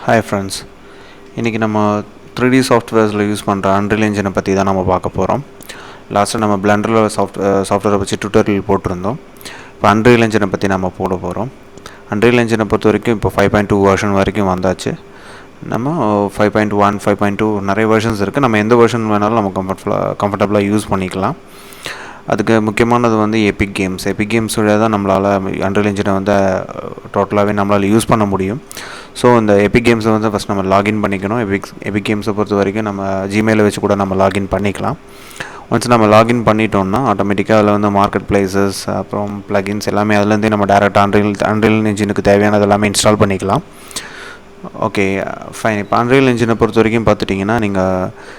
Hi friends, இன்றைக்கி நம்ம 3D சாஃப்ட்வேர்ஸில் use பண்ணுற அன்ரியல் என்ஜினை பற்றி தான் நம்ம பார்க்க போகிறோம். லாஸ்ட்டாக நம்ம பிளெண்டரில் சாஃப்ட்வேரை வச்சு டுட்டோரியல் போட்டிருந்தோம். இப்போ அன்ரியல் என்ஜினை பற்றி நம்ம போட போகிறோம். அன்ரியல் என்ஜினை பொறுத்த வரைக்கும் இப்போ 5.2 வெர்ஷன் வரைக்கும் வந்தாச்சு. நம்ம 5.1, 5.2 நிறைய வெர்ஷன்ஸ் இருக்குது. நம்ம எந்த வெர்ஷன் வேணாலும் நம்ம கம்ஃபர்டபுளாக யூஸ் பண்ணிக்கலாம். அதுக்கு முக்கியமானது வந்து எபிக் கேம்ஸ் வழியாக தான் நம்மளால் அன்ரியல் என்ஜினை வந்து டோட்டலாகவே நம்மளால் யூஸ் பண்ண முடியும். ஸோ இந்த எபிக் கேம்ஸை வந்து ஃபஸ்ட் நம்ம லாகின் பண்ணிக்கணும். எபிக் கேம்ஸை பொறுத்த வரைக்கும் நம்ம ஜிமெயிலை வச்சு கூட நம்ம லாகின் பண்ணிக்கலாம். ஒன்ஸ் நம்ம லாகின் பண்ணிட்டோம்னா ஆட்டோமேட்டிக்காக அதில் வந்து மார்க்கெட் பிளேசஸ் அப்புறம் ப்ளகின்ஸ் எல்லாமே அதுலேருந்தே நம்ம டேரெக்டாக அன்ரியல் என்ஜினுக்கு தேவையானது எல்லாமே இன்ஸ்டால் பண்ணிக்கலாம். Okay fine. இப்போ அன்ரியல் என்ஜினை பொறுத்த வரைக்கும் பார்த்துட்டிங்கன்னா நீங்கள்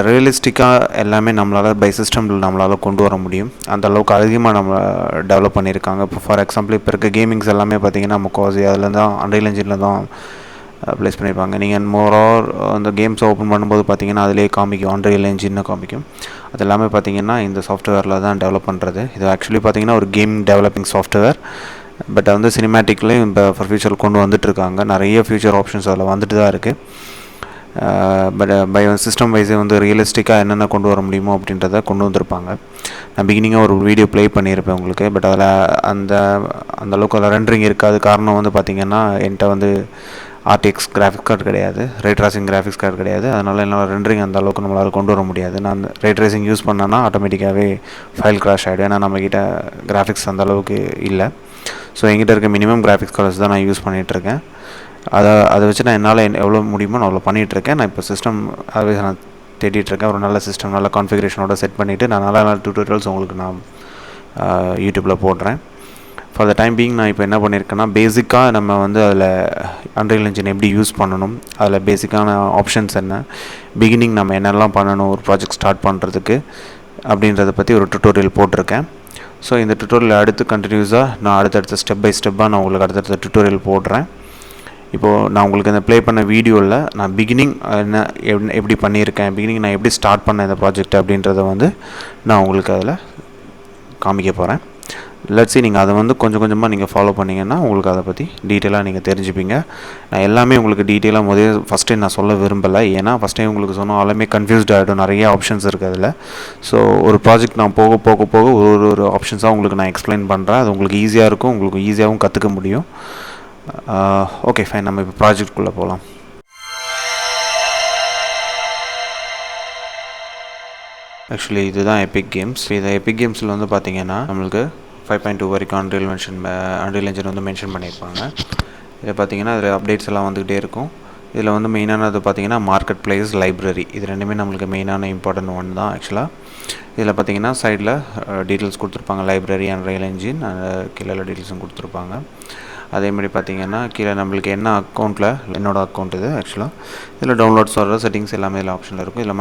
ரியலிஸ்டிக்காக எல்லாமே நம்மளால் பை சிஸ்டமில் நம்மளால் கொண்டு வர முடியும். அந்த அளவுக்கு அதிகமாக நம்ம டெவலப் பண்ணியிருக்காங்க. இப்போ ஃபார் எக்ஸாம்பிள் இப்போ இருக்க கேமிங்ஸ் எல்லாமே பார்த்திங்கன்னா முக்கால்வாசி அதில் தான் அன்ரியல் என்ஜினில் தான் ப்ளேஸ் பண்ணியிருப்பாங்க. நீங்கள் மோரோவர் அந்த கேம்ஸை ஓப்பன் பண்ணும்போது பார்த்திங்கன்னா அதிலே காமிக்கும், அன்ரியல் என்ஜின்னு காமிக்கும். அது எல்லாமே பார்த்திங்கன்னா இந்த சாஃப்ட்வேரில் தான் டெவலப் பண்ணுறது. இது ஆக்சுவலி பார்த்திங்கன்னா ஒரு கேம் டெவலப்பிங் சாஃப்ட்வேர். பட் வந்து சினிமேட்டிக்லேயும் இப்போ ஃபார் ஃபியூச்சர் கொண்டு வந்துட்டுருக்காங்க. நிறைய ஃபியூச்சர் ஆப்ஷன்ஸ் அதில் வந்துட்டு தான் இருக்குது. பட் பை சிஸ்டம் வைஸே வந்து ரியலிஸ்டிக்காக என்னென்ன கொண்டு வர முடியுமோ அப்படின்றத கொண்டு வந்திருப்பாங்க. நான் பிகினிங்காக ஒரு வீடியோ ப்ளே பண்ணியிருப்பேன் உங்களுக்கு. பட் அதில் அந்த அளவுக்கு அதில் ரெண்டரிங் இருக்காது. காரணம் வந்து பார்த்திங்கன்னா என்கிட்ட வந்து RTX கிராஃபிக்ஸ் கார்டு கிடையாது, ரே ட்ரேசிங் கிராஃபிக்ஸ் கார்டு கிடையாது. அதனால் என்னால் ரெண்டரிங் அந்த அளவுக்கு நம்மளால் கொண்டு வர முடியாது. நான் ரே ட்ரேசிங் யூஸ் பண்ணேன்னா ஆட்டோமேட்டிக்காகவே ஃபைல் கிராஷ் ஆகிடும். ஏன்னா நம்மக்கிட்ட கிராஃபிக்ஸ் அந்த அளவுக்கு இல்லை. ஸோ என்கிட்ட இருக்க மினிமம் கிராஃபிக்ஸ் கார்ட்ஸ் தான் நான் யூஸ் பண்ணிகிட்ருக்கேன். அதை வச்சு நான் என்னால் எவ்வளோ முடியுமோ நான் அவ்வளோ பண்ணிகிட்ருக்கேன். நான் இப்போ சிஸ்டம் அதுவே நான் தேடிட்டுருக்கேன். ஒரு நல்ல சிஸ்டம், நல்ல கான்ஃபிகரேஷனோட செட் பண்ணிவிட்டு நான் நல்ல டியூட்டோரியல்ஸ் உங்களுக்கு நான் யூடியூப்பில் போடுறேன். ஃபார் த டைம் பீயிங் நான் இப்போ என்ன பண்ணியிருக்கேன்னா, பேசிக்காக நம்ம வந்து அதில் அன்ரியல் என்ஜின் எப்படி யூஸ் பண்ணணும், அதில் பேசிக்கான ஆப்ஷன்ஸ் என்ன, பிகினிங் நம்ம என்னெல்லாம் பண்ணணும் ஒரு ப்ராஜெக்ட் ஸ்டார்ட் பண்ணுறதுக்கு அப்படின்றத பற்றி ஒரு டுட்டோரியல் போட்டிருக்கேன். ஸோ இந்த டுட்டோரியல் அடுத்து கண்டினியூஸாக நான் அடுத்தடுத்த ஸ்டெப் பை ஸ்டெப்பாக நான் உங்களுக்கு அடுத்தடுத்த டுட்டோரியல் போடுறேன். இப்போது நான் உங்களுக்கு இந்த ப்ளே பண்ண வீடியோவில் நான் பிகினிங் எப்படி பண்ணியிருக்கேன், பிகினிங் நான் எப்படி ஸ்டார்ட் பண்ணேன் இந்த ப்ராஜெக்ட் அப்படின்றத வந்து நான் உங்களுக்கு அதில் காமிக்க போகிறேன். லெட்ஸ் நீங்கள் அதை வந்து கொஞ்சம் கொஞ்சமாக நீங்கள் ஃபாலோ பண்ணிங்கன்னா உங்களுக்கு அதை பற்றி டீட்டெயிலாக நீங்கள் தெரிஞ்சுப்பீங்க. நான் எல்லாமே உங்களுக்கு டீட்டெயிலாக ஃபஸ்ட் டைம் நான் சொல்ல விரும்பலை. ஏன்னா ஃபஸ்ட் டைம் உங்களுக்கு சொன்னால் எல்லாமே கன்ஃபியூஸ்ட் ஆகிடும். நிறைய ஆப்ஷன்ஸ் இருக்குது அதில். ஸோ ஒரு ப்ராஜெக்ட் நான் போக போக போக ஒரு ஆப்ஷன்ஸாக உங்களுக்கு நான் எக்ஸ்பிளைன் பண்ணுறேன். அது உங்களுக்கு ஈஸியாக இருக்கும், உங்களுக்கு ஈஸியாகவும் கற்றுக்க முடியும். ஓகே ஃபைன், நம்ம இப்போ ப்ராஜெக்ட்குள்ளே போகலாம். ஆக்சுவலி இதுதான் எபிக் கேம்ஸ். இந்த எபிக் கேம்ஸில் வந்து பார்த்திங்கன்னா நம்மளுக்கு 5.2 வரைக்கும் அன்ரியல் என்ஜின் வந்து மென்ஷன் பண்ணியிருப்பாங்க. இதில் பார்த்திங்கன்னா அதில் அப்டேட்ஸ் எல்லாம் வந்துக்கிட்டே இருக்கும். இதில் வந்து மெயினானது பார்த்திங்கன்னா மார்க்கெட் பிளேஸ், லைப்ரரி, இது ரெண்டுமே நம்மளுக்கு மெயினான இம்பார்ட்டன்ட் ஒன் தான். ஆக்சுவலாக இதில் பார்த்திங்கன்னா சைடில் டீட்டெயில்ஸ் கொடுத்துருப்பாங்க, லைப்ரரி, அன்ரியல் என்ஜின், கீழே டீட்டெயில்ஸும் கொடுத்துருப்பாங்க. அதேமாதிரி பார்த்திங்கன்னா கீழே நம்மளுக்கு என்ன அக்கௌண்ட்டில், என்னோடய அக்கௌண்ட் இது ஆக்சுவலாக, இதில் டவுன்லோட்ஸ் வர செட்டிங்ஸ் எல்லாமே இதில் ஆப்ஷனில் இருக்கும். இதில்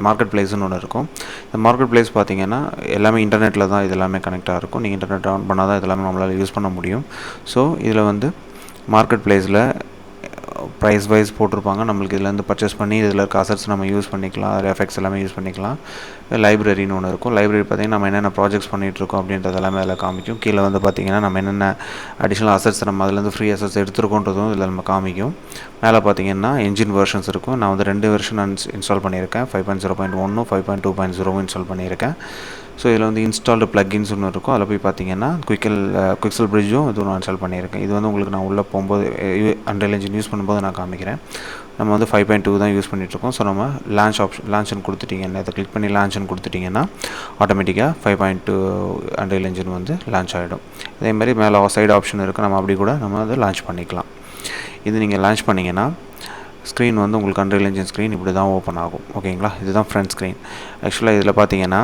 மார்க்கெட் பிளேஸ்னு ஒன்று இருக்கும். இந்த மார்க்கெட் பிளேஸ் பார்த்திங்கன்னா எல்லாமே இன்டர்நெட்டில் தான் இது எல்லாமே கனெக்டாக இருக்கும். நீங்கள் இன்டர்நெட் ஆன் பண்ணால் தான் இது எல்லாமே நம்மளால் யூஸ் பண்ண முடியும். ஸோ இதில் வந்து மார்க்கெட் பிளேஸில் ப்ரைஸ் வைஸ் போட்டிருப்பாங்க. நம்மளுக்கு இதில் பர்ச்சேஸ் பண்ணி இதில் இருக்க அசட்ஸ் நம்ம யூஸ் பண்ணிக்கலாம், எஃபெக்ட்ஸ் எல்லாமே யூஸ் பண்ணிக்கலாம். லைப்ரரின்னு ஒன்று இருக்கும். லைப்ரரி பார்த்திங்கன்னா நம்ம என்னென்ன ப்ராஜெக்ட்ஸ் பண்ணிகிட்ருக்கோம் அப்படின்றது எல்லாமே அதில் காமிக்கும். கீழே வந்து பார்த்திங்கன்னா நம்ம என்னென்ன அடிஷ்னல் அசட்ஸ் நம்ம அதுலேருந்து ஃப்ரீ அசட்ஸ் எடுத்துருக்கோன்றதும் இதில் நம்ம காமிக்கும். மேலே பார்த்திங்கன்னா என்ஜின் வெர்ஷன்ஸ் இருக்கும். நான் வந்து 2 வெர்ஷன் இன்ஸ்டால் பண்ணியிருக்கேன். 5.0.1 5.2.0 இன்ஸ்டால் பண்ணியிருக்கேன். ஸோ இதில் வந்து இன்ஸ்டால்டு ப்ளக்கின்ஸ் ஒன்று இருக்கும். அதில் போய் பார்த்திங்கன்னா குவிக்சல் பிரிட்ஜும் இது ஒன்று இன்ஸ்டால் பண்ணியிருக்கேன். இது வந்து உங்களுக்கு நான் உள்ளே போகும்போது அன்ரியல் என்ஜின் யூஸ் பண்ணும்போது நான் காமிக்கிறேன். நம்ம வந்து 5.2 தான் யூஸ் பண்ணிகிட்ருக்கோம். ஸோ நம்ம லான்ச்னு கொடுத்துட்டிங்கன்னா, இதை கிளிக் பண்ணி லான்ச்னு கொடுத்துட்டிங்கன்னா ஆட்டோமேட்டிக்காக 5.2 அன்ரியல் என்ஜின் வந்து லான்ச் ஆகிடும். அதேமாதிரி மேலே சைடு ஆப்ஷன் இருக்குது. நம்ம அப்படி கூட நம்ம அதை லான்ச் பண்ணிக்கலாம். இது நீங்கள் லான்ச் பண்ணிங்கன்னா ஸ்க்ரீன் வந்து உங்களுக்கு அன்ரியல் என்ஜின் ஸ்க்ரீன் இப்படி தான் ஓப்பன் ஆகும். ஓகேங்களா, இதுதான் ஃப்ரண்ட் ஸ்க்ரீன். ஆக்சுவலாக இதில் பார்த்தீங்கன்னா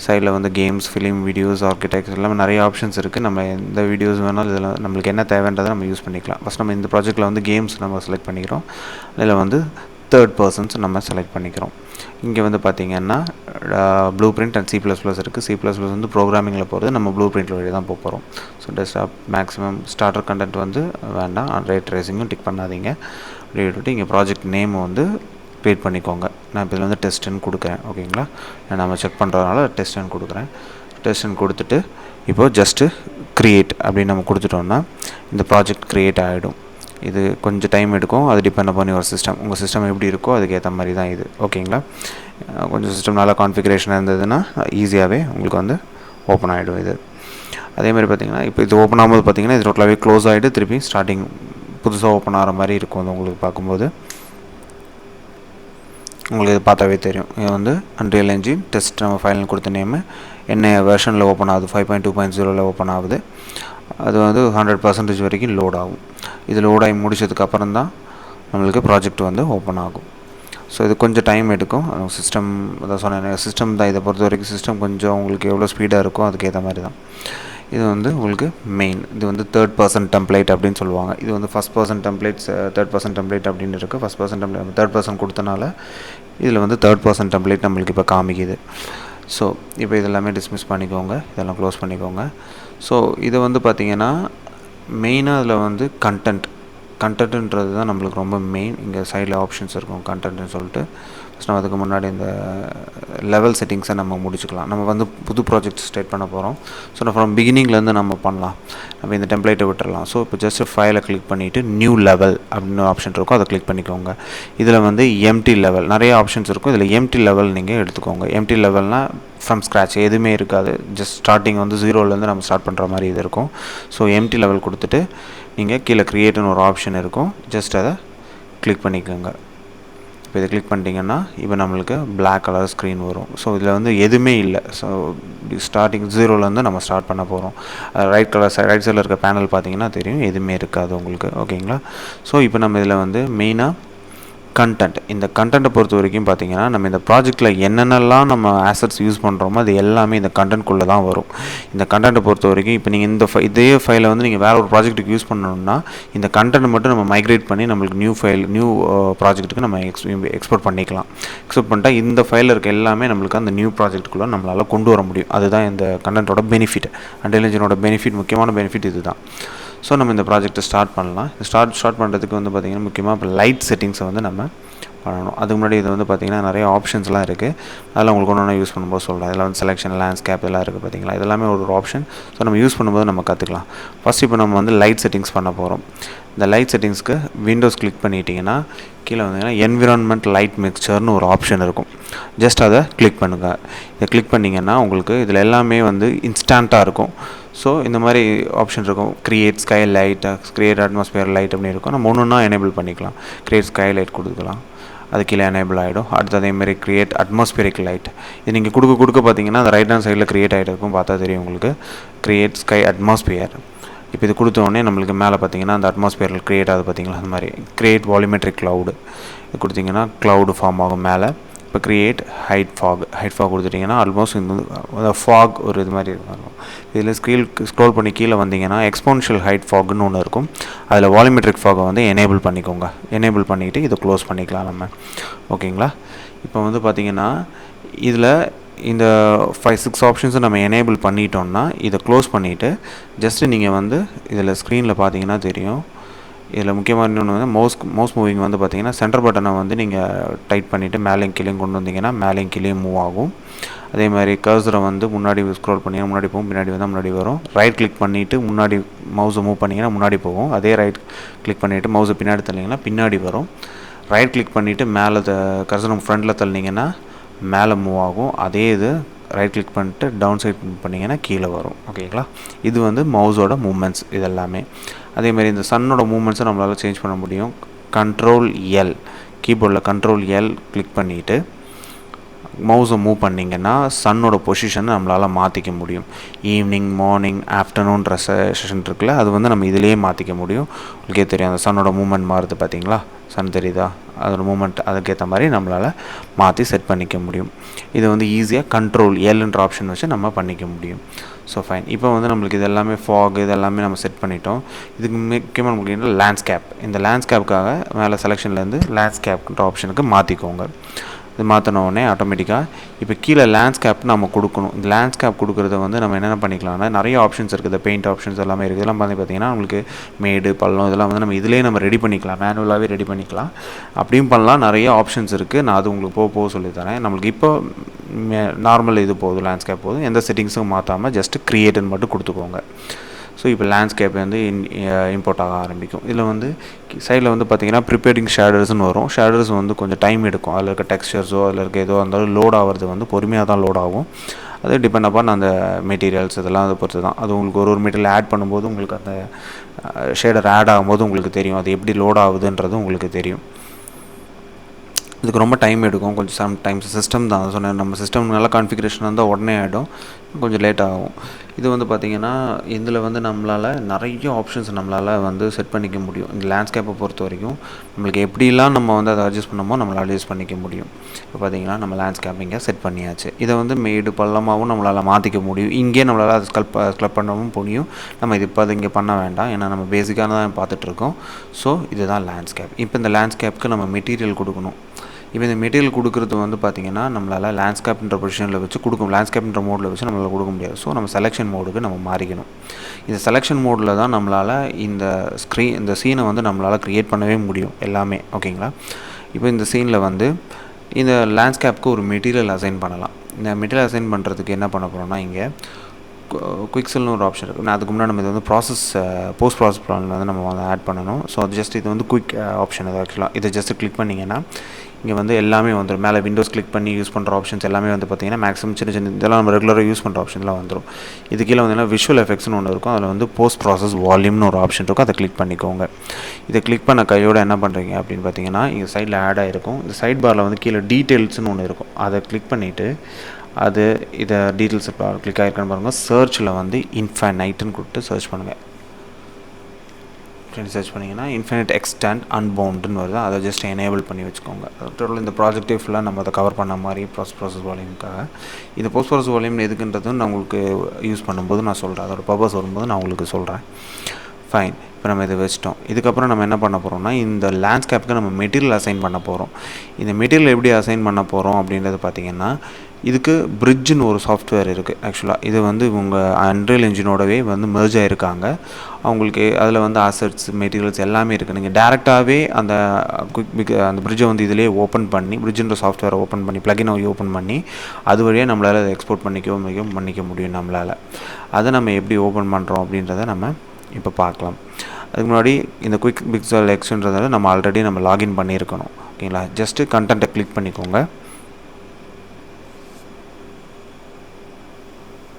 சைடில் வந்து கேம்ஸ், ஃபிலிம், வீடியோஸ், ஆர்கிடெக்ட்ஸ் எல்லாமே நிறைய ஆப்ஷன்ஸ் இருக்குது. நம்ம எந்த வீடியோஸ் வேணாலும் இதில் நம்மளுக்கு என்ன தேவைன்றதை நம்ம யூஸ் பண்ணிக்கலாம். ஃபஸ்ட் நம்ம இந்த ப்ராஜெக்ட்டில் வந்து கேம்ஸ் நம்ம செலக்ட் பண்ணிக்கிறோம். இதில் வந்து தேர்ட் பர்சன்ஸ் நம்ம செலக்ட் பண்ணிக்கிறோம். இங்கே வந்து பார்த்திங்கன்னா ப்ளூ பிரிண்ட் அண்ட் C++ இருக்குது. C++ வந்து ப்ரோக்ராமிங்கில் போகிறது, நம்ம ப்ளூ பிரிண்ட்டில் வழி தான் போக போகிறோம். So desktop maximum starter content வந்து வேண்டாம், ரே ட்ரேசிங்கும் டிக் பண்ணாதீங்க. அப்படி விட்டுட்டு இங்கே ப்ராஜெக்ட் நேம் வந்து க்ரியேட் பண்ணிக்கோங்க. நான் இப்போ இதில் வந்து டெஸ்ட்டுன்னு கொடுக்குறேன். ஓகேங்களா, நம்ம செக் பண்ணுறதுனால டெஸ்ட்டுன்னு கொடுக்குறேன். டெஸ்ட்டுன்னு கொடுத்துட்டு இப்போது ஜஸ்ட்டு க்ரியேட் அப்படின்னு நம்ம கொடுத்துட்டோம்னா இந்த ப்ராஜெக்ட் க்ரியேட் ஆகிடும். இது கொஞ்சம் டைம் எடுக்கும். அது டிபெண்ட் பண்ணி ஒரு சிஸ்டம், உங்கள் சிஸ்டம் எப்படி இருக்கோ அதுக்கேற்ற மாதிரி தான் இது. ஓகேங்களா, கொஞ்சம் சிஸ்டம் நல்லா கான்ஃபிகரேஷனாக இருந்ததுன்னா ஈஸியாகவே உங்களுக்கு வந்து ஓப்பன் ஆகிடும் இது. அதேமாதிரி பார்த்திங்கன்னா இப்போ இது ஓப்பன் ஆகும்போது பார்த்திங்கன்னா இது டோட்டலாகவே க்ளோஸ் ஆகிட்டு திருப்பி ஸ்டார்டிங் புதுசாக ஓப்பன் ஆகிற மாதிரி இருக்கும். அது உங்களுக்கு பார்க்கும்போது உங்களுக்கு இது பார்த்தாவே தெரியும். இது வந்து அன்ரியல் என்ஜின் டெஸ்ட் நம்ம ஃபைனல் கொடுத்த நேமு என்ன வெர்ஷனில் ஓப்பன் ஆகுது, 5.2.0 ஓப்பன் ஆகுது. அது வந்து 100% வரைக்கும் லோட் ஆகும். இது லோட் ஆகி முடிச்சதுக்கப்புறம் தான் நம்மளுக்கு ப்ராஜெக்ட் வந்து ஓப்பன் ஆகும். ஸோ இது கொஞ்சம் டைம் எடுக்கும். சிஸ்டம் அதான் சொன்னேன், சிஸ்டம் தான் இதை பொறுத்த வரைக்கும் சிஸ்டம் கொஞ்சம் உங்களுக்கு எவ்வளோ ஸ்பீடாக இருக்கோ அதுக்கேற்ற மாதிரி தான். இது வந்து உங்களுக்கு மெயின், இது வந்து தேர்ட் பர்சன் டெம்ப்ளேட் அப்படின்னு சொல்லுவாங்க. இது வந்து first person templates, third person template அப்படின்னு இருக்குது. First person template third person கொடுத்தனால இதில் வந்து தேர்ட் பர்சன் டெம்ப்ளேட் நம்மளுக்கு இப்போ காமிக்குது. ஸோ இப்போ இதெல்லாமே டிஸ்மிஸ் பண்ணிக்கோங்க, இதெல்லாம் க்ளோஸ் பண்ணிக்கோங்க. ஸோ இது வந்து பார்த்திங்கன்னா மெயினாக அதில் வந்து கண்டென்ட்ன்றது தான் நம்மளுக்கு ரொம்ப மெயின். இங்கே சைடில் ஆப்ஷன்ஸ் இருக்கும் கண்டென்ட்னு சொல்லிட்டு. ஃபஸ்ட் நம்ம அதுக்கு முன்னாடி இந்த லெவல் செட்டிங்ஸை நம்ம முடிச்சுக்கலாம். நம்ம வந்து புது ப்ராஜெக்ட் ஸ்டார்ட் பண்ண போகிறோம். ஸோ நம்ம ஃப்ரம் பிகினிங்லேருந்து நம்ம பண்ணலாம். நம்ம இந்த டெம்ப்ளேட்டை விட்டுடலாம். ஸோ இப்போ ஜஸ்ட் ஃபைலை கிளிக் பண்ணிவிட்டு நியூ லெவல் அப்படின்னு ஆப்ஷன் இருக்கும், அதை கிளிக் பண்ணிக்கோங்க. இதில் வந்து எம்டி லெவல் நிறைய ஆப்ஷன்ஸ் இருக்கும். இதில் எம்டி லெவல் நீங்கள் எடுத்துக்கோங்க. எம்டி லெவல்னால் ஃப்ரம் ஸ்க்ராட்ச் எதுவுமே இருக்காது, ஜஸ்ட் ஸ்டார்டிங் வந்து 0லேருந்து நம்ம ஸ்டார்ட் பண்ணுற மாதிரி இது இருக்கும். ஸோ எம்டி லெவல் கொடுத்துட்டு நீங்கள் கீழே க்ரியேட்னு ஒரு ஆப்ஷன் இருக்கும், ஜஸ்ட் அதை கிளிக் பண்ணிக்கோங்க. இப்போ இதை கிளிக் பண்ணிட்டீங்கன்னா இப்போ நம்மளுக்கு பிளாக் கலர் ஸ்க்ரீன் வரும். ஸோ இதில் வந்து எதுவுமே இல்லை. ஸோ ஸ்டார்டிங் 0லேருந்து நம்ம ஸ்டார்ட் பண்ண போகிறோம். ரைட் சைடில் இருக்க பேனல் பார்த்தீங்கன்னா தெரியும், எதுவுமே இருக்காது உங்களுக்கு. ஓகேங்களா, ஸோ இப்போ நம்ம இதில் வந்து மெயினாக கண்டென்ட், இந்த கண்டென்ட்டை பொறுத்த வரைக்கும் பார்த்திங்கன்னா நம்ம இந்த ப்ராஜெக்ட்டில் என்னென்னலாம் நம்ம ஆசட்ஸ் யூஸ் பண்ணுறோமோ அது எல்லாமே இந்த கண்டென்ட்குள்ளே தான் வரும். இந்த கண்டென்ட்டை பொறுத்த வரைக்கும் இப்போ நீங்கள் இதே ஃபைலை வந்து நீங்கள் வேறு ஒரு ப்ராஜெக்ட்டுக்கு யூஸ் பண்ணணும்னா இந்த கண்டென்ட் மட்டும் நம்ம மைக்ரேட் பண்ணி நம்மளுக்கு நியூ ப்ராஜெக்ட்டுக்கு நம்ம எக்ஸ்போர்ட் பண்ணிக்கலாம். எக்ஸ்போர்ட் பண்ணிட்டா இந்த ஃபைலில் இருக்க எல்லாமே நம்மளுக்கு அந்த நியூ ப்ராஜெக்ட்டுக்குள்ளே நம்மளால் கொண்டு வர முடியும். அதுதான் இந்த கண்டென்ட்டோட பெனிஃபிட். அன்ரியல் என்ஜினோட பெனிஃபிட், முக்கியமான பெனிஃபிட் இது தான். ஸோ நம்ம இந்த ப்ராஜெக்ட்டை ஸ்டார்ட் பண்ணலாம். ஸ்டார்ட் பண்ணுறதுக்கு வந்து பார்த்திங்கன்னா முக்கியமாக இப்போ லைட் செட்டிங்ஸை வந்து நம்ம பண்ணணும். அதுக்கு முன்னாடி இது வந்து பார்த்திங்கன்னா நிறைய ஆப்ஷன்ஸ்லாம் இருக்குது. அதெல்லாம் உங்களுக்கு ஒன்று யூஸ் பண்ணும்போது சொல்கிறேன். இதில் வந்து செலெக்ஷன், லேண்ட்ஸ்கேப் இதெல்லாம் இருக்குது பார்த்திங்களா, இதெல்லாமே ஒரு ஆப்ஷன். ஸோ நம்ம யூஸ் பண்ணும்போது நம்ம கற்றுக்கலாம். ஃபஸ்ட் இப்போ நம்ம வந்து லைட் செட்டிங்ஸ் பண்ண போகிறோம். இந்த லைட் செட்டிங்ஸ்க்கு விண்டோஸ் கிளிக் பண்ணிட்டீங்கன்னா கீழே வந்தீங்கன்னா என்விரான்மெண்ட் லைட் மிக்சர்னு ஒரு ஆப்ஷன் இருக்கும். ஜஸ்ட் அதை கிளிக் பண்ணுங்கள். இதை கிளிக் பண்ணிங்கன்னா உங்களுக்கு இதில் எல்லாமே வந்து இன்ஸ்டண்ட்டாக இருக்கும். ஸோ இந்த மாதிரி ஆப்ஷன் இருக்கும். Create sky light, create atmosphere light அப்படின்னு இருக்கும். நம்ம ஒன்றுன்னா எனேபிள் பண்ணிக்கலாம். கிரியேட் ஸ்கை லைட் கொடுக்கலாம், அது கீழே எனேபிள் ஆகிடும். அடுத்து அதேமாதிரி கிரியேட் அட்மாஸ்பியரிக் லைட், இது நீங்கள் கொடுக்க பார்த்தீங்கன்னா அந்த ரைட் ஹேண்ட் சைடில் கிரியேட் ஆகிட்டு இருக்கும், பார்த்தா தெரியும் உங்களுக்கு. கிரியேட் ஸ்கை அட்மாஸ்பியர், இப்போ இது கொடுத்தோடனே நம்மளுக்கு மேலே பார்த்தீங்கன்னா அந்த அட்மாஸ்பியரில் கிரியேட் ஆகுது பார்த்தீங்களா, அந்த மாதிரி. கிரியேட் வால்யூமெட்ரிக் க்ளவுடு, இது கொடுத்தீங்கன்னா க்ளவுடு ஃபார்ம் ஆகும் மேலே. இப்போ கிரியேட் ஹைட் ஃபாக் கொடுத்துட்டிங்கன்னா ஆல்மோஸ்ட் இந்த ஃபாக் ஒரு இது மாதிரி இருக்கும். இதில் ஸ்க்ரோல் பண்ணி கீழே வந்தீங்கன்னா எக்ஸ்போனன்ஷியல் ஹைட் ஃபாக்னு ஒன்று இருக்கும். அதில் வால்யூமெட்ரிக் ஃபாகை வந்து எனேபிள் பண்ணிக்கோங்க. எனேபிள் பண்ணிவிட்டு இதை க்ளோஸ் பண்ணிக்கலாம் நம்ம. ஓகேங்களா, இப்போ வந்து பார்த்திங்கன்னா இதில் இந்த 5-6 ஆப்ஷன்ஸை நம்ம எனேபிள் பண்ணிட்டோம்னா இதை க்ளோஸ் பண்ணிவிட்டு ஜஸ்ட்டு நீங்கள் வந்து இதில் ஸ்க்ரீனில் பார்த்தீங்கன்னா தெரியும். இதில் முக்கியமாக இன்னொன்று வந்து மவுஸ் மூவிங் வந்து பார்த்திங்கன்னா சென்டர் பட்டனை வந்து நீங்கள் டைட் பண்ணிவிட்டு மேலேயும் கீழேயும் கொண்டு வந்தீங்கன்னா மேலேயும் கீழேயும் மூவ் ஆகும். அதே மாதிரி கர்சரை வந்து முன்னாடி ஸ்க்ரோல் பண்ணிங்கன்னா முன்னாடி போகும், பின்னாடி வந்தால் முன்னாடி வரும். ரைட் கிளிக் பண்ணிவிட்டு முன்னாடி மவுஸை மூவ் பண்ணிங்கன்னா முன்னாடி போகும். அதே ரைட் கிளிக் பண்ணிவிட்டு மவுஸை பின்னாடி தள்ளிங்கன்னா பின்னாடி வரும். ரைட் கிளிக் பண்ணிவிட்டு மேலே கர்சரை ஃப்ரண்டில் தள்ளிங்கன்னா மேலே மூவ் ஆகும். அதே இது ரைட் கிளிக் பண்ணிட்டு டவுன் சைட் பண்ணிங்கன்னா கீழே வரும். ஓகேங்களா, இது வந்து மவுஸோட மூமெண்ட்ஸ் இதெல்லாமே. அதேமாதிரி இந்த சன்னோட மூமெண்ட்ஸை நம்மளால் சேஞ்ச் பண்ண முடியும். கண்ட்ரோல் எல், கீபோர்டில் கண்ட்ரோல் எல் கிளிக் பண்ணிவிட்டு மவுஸை மூவ் பண்ணிங்கன்னா சன்னோட பொசிஷனை நம்மளால் மாற்றிக்க முடியும். ஈவினிங், மார்னிங், ஆஃப்டர்நூன்ற செஷன் இருக்குல்ல, அது வந்து நம்ம இதிலேயே மாற்றிக்க முடியும். உங்களுக்கே தெரியும் அந்த சன்னோட மூமெண்ட் மாறுது பார்த்தீங்களா, சன் தெரியுதா, அதோட மூமெண்ட் அதுக்கேற்ற மாதிரி நம்மளால் மாற்றி செட் பண்ணிக்க முடியும். இது வந்து ஈஸியாக கண்ட்ரோல் எல்ன்ற ஆப்ஷன் வச்சு நம்ம பண்ணிக்க முடியும். ஸோ ஃபைன், இப்போ வந்து நம்மளுக்கு இது எல்லாமே ஃபாக் இதெல்லாமே நம்ம செட் பண்ணிட்டோம். இதுக்கு முக்கியமாக நம்மளுக்கு லேண்ட்ஸ்கேப், இந்த லேண்ட்ஸ்கேப்புக்காக மேலே செலெக்ஷன்லேருந்து லேண்ட்ஸ்கேப்ன்ற ஆப்ஷனுக்கு மாற்றிக்கோங்க. இது மாற்றினோடனே ஆட்டோமேட்டிக்காக இப்போ கீழே லேண்ட்ஸ்கேப் நம்ம கொடுக்கணும். இந்த லேண்ட்ஸ்கேப் கொடுக்குறத வந்து நம்ம என்னென்ன பண்ணிக்கலாம்னா நிறைய ஆப்ஷன்ஸ் இருக்குது, பெயிண்ட் ஆப்ஷன்ஸ் எல்லாமே இருக்குது. இதெல்லாம் பார்த்தீங்கன்னா நம்மளுக்கு மேடு பள்ளம் இதெல்லாம் வந்து நம்ம இதிலே நம்ம ரெடி பண்ணிக்கலாம், மேனுவலாகவே ரெடி பண்ணிக்கலாம். அப்படியும் பண்ணலாம், நிறைய ஆப்ஷன்ஸ் இருக்குது. நான் அது உங்களுக்கு போக சொல்லித்தரேன். நம்மளுக்கு இப்போ நார்மல் இது போதும், லேண்ட்ஸ்கேப் போதும். எந்த செட்டிங்ஸும் மாற்றாமல் ஜஸ்ட்டு க்ரியேட்டுன்னு மட்டும் கொடுத்துக்கோங்க. ஸோ இப்போ லேண்ட்ஸ்கேப் வந்து இம்போர்ட் ஆக ஆரம்பிக்கும். இதில் வந்து சைடில் வந்து பார்த்திங்கன்னா ப்ரிப்பேரிங் ஷேடர்ஸ்னு வரும். ஷேடர்ஸ் வந்து கொஞ்சம் டைம் எடுக்கும். அதில் இருக்க டெக்ஸ்சர்ஸோ அதில் இருக்க ஏதோ இருந்தாலும் லோட் ஆகிறது வந்து பொறுமையாக தான் லோட் ஆகும். அது டிபெண்ட் அப்பான் அந்த மெட்டீரியல்ஸ் இதெல்லாம் அதை பொறுத்து தான். அது உங்களுக்கு ஒரு மெட்டீரியல் ஆட் பண்ணும்போது உங்களுக்கு அந்த ஷேடர் ஆட் ஆகும்போது உங்களுக்கு தெரியும் அது எப்படி லோட் ஆகுதுன்றது உங்களுக்கு தெரியும். இதுக்கு ரொம்ப டைம் எடுக்கும். கொஞ்சம் சம்டைம்ஸ் சிஸ்டம் தான் சொன்னேன், நம்ம சிஸ்டம் நல்லா கான்ஃபிகரேஷன் இருந்தால் உடனே ஆகிடும், கொஞ்சம் லேட் ஆகும். இது வந்து பார்த்திங்கன்னா இதில் வந்து நம்மளால் நிறைய ஆப்ஷன்ஸ் நம்மளால் வந்து செட் பண்ணிக்க முடியும். இந்த லேண்ட்ஸ்கேப்பை பொறுத்த வரைக்கும் நம்மளுக்கு எப்படிலாம் நம்ம வந்து அதை அட்ஜஸ்ட் பண்ணமோ நம்மளால் அட்ஜஸ்ட் பண்ணிக்க முடியும். இப்போ பார்த்திங்கன்னா நம்ம லேண்ட்ஸ்கேப்பிங்கை செட் பண்ணியாச்சு. இதை வந்து மேடு பள்ளமாகவும் நம்மளால் மாற்றிக்க முடியும். இங்கே நம்மளால் அதை ஸ்கல்ப் பண்ணவும் முடியும். நம்ம இது இப்போ அது இங்கே பண்ண வேண்டாம், ஏன்னா நம்ம பேசிக்காக தான் பார்த்துட்ருக்கோம். ஸோ இதுதான் லேண்ட்ஸ்கேப். இப்போ இந்த லேண்ட்ஸ்கேப்புக்கு நம்ம மெட்டீரியல் கொடுக்கணும். இப்போ இந்த மெட்டீரியல் கொடுக்குறது வந்து பார்த்திங்கன்னா நம்மளால் லேண்ட்ஸ்கேப்ன்ற பொசிஷனில் வச்சு லேண்ட்ஸ்கேப்ன்ற மோடில் வச்சு நம்மளால் கொடுக்க முடியாது. ஸோ நம்ம செலெக்ஷன் மோடுக்கு நம்ம மாறிக்கணும். இந்த செலெக்ஷன் மோடில் தான் நம்மளால் இந்த சீனை வந்து நம்மளால் க்ரியேட் பண்ணவே முடியும் எல்லாமே. ஓகேங்களா? இப்போ இந்த சீனில் வந்து இந்த லேண்ட்ஸ்கேப்புக்கு ஒரு மெட்டீரியல் அசைன் பண்ணலாம். இந்த மெட்டீரியல் அசைன் பண்ணுறதுக்கு என்ன பண்ண போகிறோம்னா, இங்கே குயிக்செல்னு ஒரு ஆப்ஷன் இருக்குது. அதுக்கு முன்னாடி நம்ம இது வந்து போஸ்ட் ப்ராசஸ் பிளானில் வந்து நம்ம வந்து ஆட் பண்ணணும். ஸோ அது ஜஸ்ட் இது வந்து குயிக் ஆப்ஷன். அது ஆக்சுவலாக இதை ஜஸ்ட் கிளிக் பண்ணிங்கன்னா இங்கே வந்து எல்லாமே வந்துடும். மேலே விண்டோஸ் கிளிக் பண்ணி யூஸ் பண்ணுற ஆப்ஷன்ஸ் எல்லாமே வந்து பார்த்திங்கன்னா மேக்ஸிமம் சின்ன இதெல்லாம் நம்ம ரெகுலராக யூஸ் பண்ணுற ஆப்ஷன்லாம் வந்துடும். இது கீழே வந்து விஷுவல் எஃபெக்ட்ஸ்னு ஒன்று இருக்கும். அதில் வந்து போஸ்ட் ப்ராசஸ் வால்யூம்னு ஒரு ஆப்ஷன் இருக்கும். அதை கிளிக் பண்ணிக்கோங்க. இதை கிளிக் பண்ண கையோடு என்ன பண்ணுறீங்க அப்படின்னு பார்த்தீங்கன்னா, இங்கே சைடில் ஆட் ஆகிருக்கும். இந்த சைட் பாரில் வந்து கீழே டீட்டெயில்ஸ்னு ஒன்று இருக்கும். அதை கிளிக் பண்ணிவிட்டு இதை டீட்டெயில்ஸ் கிளிக் ஆகிருக்குன்னு பாருங்கள். சர்ச்சில் வந்து இன்ஃபைனைட்னு கொடுத்து சர்ச் பண்ணுங்கள். சர்ச் பண்ணிங்கன்னா இன்ஃபினிட் எக்ஸ்டெண்ட் அன்பவுண்டுன்னு வருது. அதை ஜஸ்ட் எனேபிள் பண்ணி வச்சுக்கோங்க. டோட்டல் இந்த ப்ராஜெக்டே ஃபுல்லாக நம்ம அதை கவர் பண்ண மாதிரி ப்ராசஸ் வால்யூமுக்காக. இந்த போஸ்ட் ப்ராசஸ் வால்யூம் எதுக்குன்றது நான் உங்களுக்கு யூஸ் பண்ணும்போது நான் சொல்கிறேன். அதோட பர்பஸ் வரும்போது நான் உங்களுக்கு சொல்கிறேன். ஃபைன். இப்போ நம்ம இதை வச்சிட்டோம். இதுக்கப்புறம் நம்ம என்ன பண்ண போகிறோம்னா, இந்த லேண்ட்ஸ்கேப்புக்கு நம்ம மெட்டீரியல் அசைன் பண்ண போகிறோம். இந்த மெட்டீரியல் எப்படி அசைன் பண்ண போகிறோம் அப்படின்றது பார்த்திங்கன்னா, இதுக்கு பிரிட்ஜுன்னு ஒரு சாஃப்ட்வேர் இருக்குது. ஆக்சுவலாக இது வந்து உங்கள் அன்ரியல் என்ஜினோடவே வந்து மெர்ஜ் ஆகிருக்காங்க. அவங்களுக்கு அதில் வந்து அசட்ஸ் மெட்டீரியல்ஸ் எல்லாமே இருக்குது. நீங்கள் டேரெக்டாகவே அந்த பிரிட்ஜை வந்து இதிலே ஓப்பன் பண்ணி, பிரிட்ஜுன்ற சாஃப்ட்வேரை ஓப்பன் பண்ணி ப்ளகினை ஓப்பன் பண்ணி அது வழியாக நம்மளால் அதை எக்ஸ்போர்ட் பண்ணிக்க முடியும் நம்மளால். அதை நம்ம எப்படி ஓப்பன் பண்ணுறோம் அப்படின்றத நம்ம இப்போ பார்க்கலாம். அதுக்கு முன்னாடி இந்த குயிக் பிக்சல் எக்ஸ்ன்றதால நம்ம ஆல்ரெடி லாகின் பண்ணியிருக்கணும். ஓகேங்களா? ஜஸ்ட்டு கண்டென்ட்டை கிளிக் பண்ணிக்கோங்க.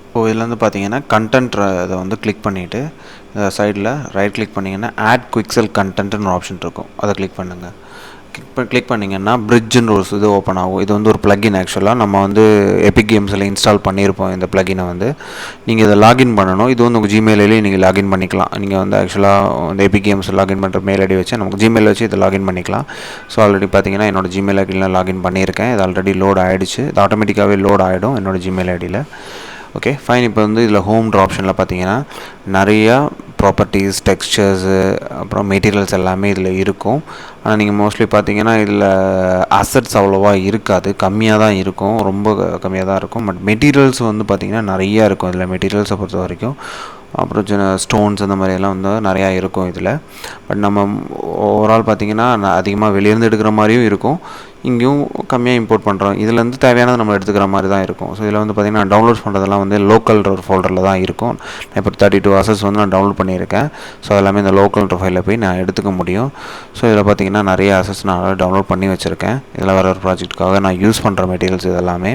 இப்போ இதில் வந்து பார்த்தீங்கன்னா கண்டென்ட் வந்து கிளிக் பண்ணிவிட்டு சைடில் ரைட் கிளிக் பண்ணிங்கன்னா ஆட் குயிக்செல் கண்டென்ட்னு ஒரு ஆப்ஷன் இருக்கும். அதை கிளிக் பண்ணுங்கள். கிளிக் பண்ணிங்கன்னா பிரிட்ஜுன்னு ஒரு இது ஓப்பன் ஆகும். இது வந்து ஒரு ப்ளகின். ஆக்சுவலாக நம்ம வந்து எபிக் கேம்ஸில் இன்ஸ்டால் பண்ணியிருப்போம் இந்த ப்ளகினை வந்து. நீங்கள் இதை லாகின் பண்ணணும். இது வந்து உங்கள் ஜிமெயிலே நீங்கள் லாகின் பண்ணிக்கலாம். நீங்கள் வந்து ஆக்சுவலாக இந்த எபிக் கேம்ஸ் லாகின் பண்ணுற மெயில் ஐடி வச்சு நமக்கு ஜிமெயில் வச்சு இதை லாகின் பண்ணிக்கலாம். ஸோ ஆல்ரெடி பார்த்தீங்கன்னா என்னோடய ஜிமெயில் ஐடியில் லாகின் பண்ணியிருக்கேன். இது ஆல்ரெடி லோட் ஆகிடுச்சு. இது ஆட்டோமேட்டிக்காகவே லோட் ஆகிடும் என்னோடய ஜிமெயில் ஐடியில். Okay fine. இப்போ வந்து இதில் ஹோம்ன்ற ஆப்ஷனில் பார்த்தீங்கன்னா நிறையா ப்ராப்பர்ட்டிஸ், டெக்ஸ்சர்ஸு, அப்புறம் மெட்டீரியல்ஸ் எல்லாமே இதில் இருக்கும். ஆனால் நீங்கள் மோஸ்ட்லி பார்த்தீங்கன்னா இதில் அசட்ஸ் அவ்வளோவா இருக்காது, கம்மியாக தான் இருக்கும், ரொம்ப கம்மியாக தான் இருக்கும். பட் மெட்டீரியல்ஸ் வந்து பார்த்திங்கன்னா நிறையா இருக்கும் இதில். மெட்டீரியல்ஸை பொறுத்த வரைக்கும் அப்புறம் ஸ்டோன்ஸ் அந்த மாதிரியெல்லாம் வந்து நிறையா இருக்கும் இதில். பட் நம்ம ஓவரால் பார்த்திங்கன்னா அதிகமாக வெளியேருந்து எடுக்கிற மாதிரியும் இருக்கும், இங்கேயும் கம்மியாக இம்போர்ட் பண்ணுறோம். இதில் வந்து தேவையானது நம்ம எடுத்துக்கிற மாதிரி தான் இருக்கும். ஸோ இதில் வந்து பார்த்திங்கன்னா டவுன்லோட் பண்ணுறதெல்லாம் வந்து லோக்கல்ன்ற ஒரு ஃபோல்டரில் தான் இருக்கும். நான் இப்போ 32 அசட்ஸ் வந்து நான் டவுன்லோட் பண்ணியிருக்கேன். ஸோ எல்லாமே இந்த லோக்கல்ன்ற ஃபைலில் போய் நான் எடுத்துக்க முடியும். ஸோ இதில் பார்த்திங்கன்னா நிறைய அசட்ஸ் நான் டவுன்லோட் பண்ணி வச்சுருக்கேன். இதில் வர ஒரு ப்ராஜெக்ட்டுக்காக நான் யூஸ் பண்ணுற மெட்டீரியல்ஸ் இதெல்லாமே.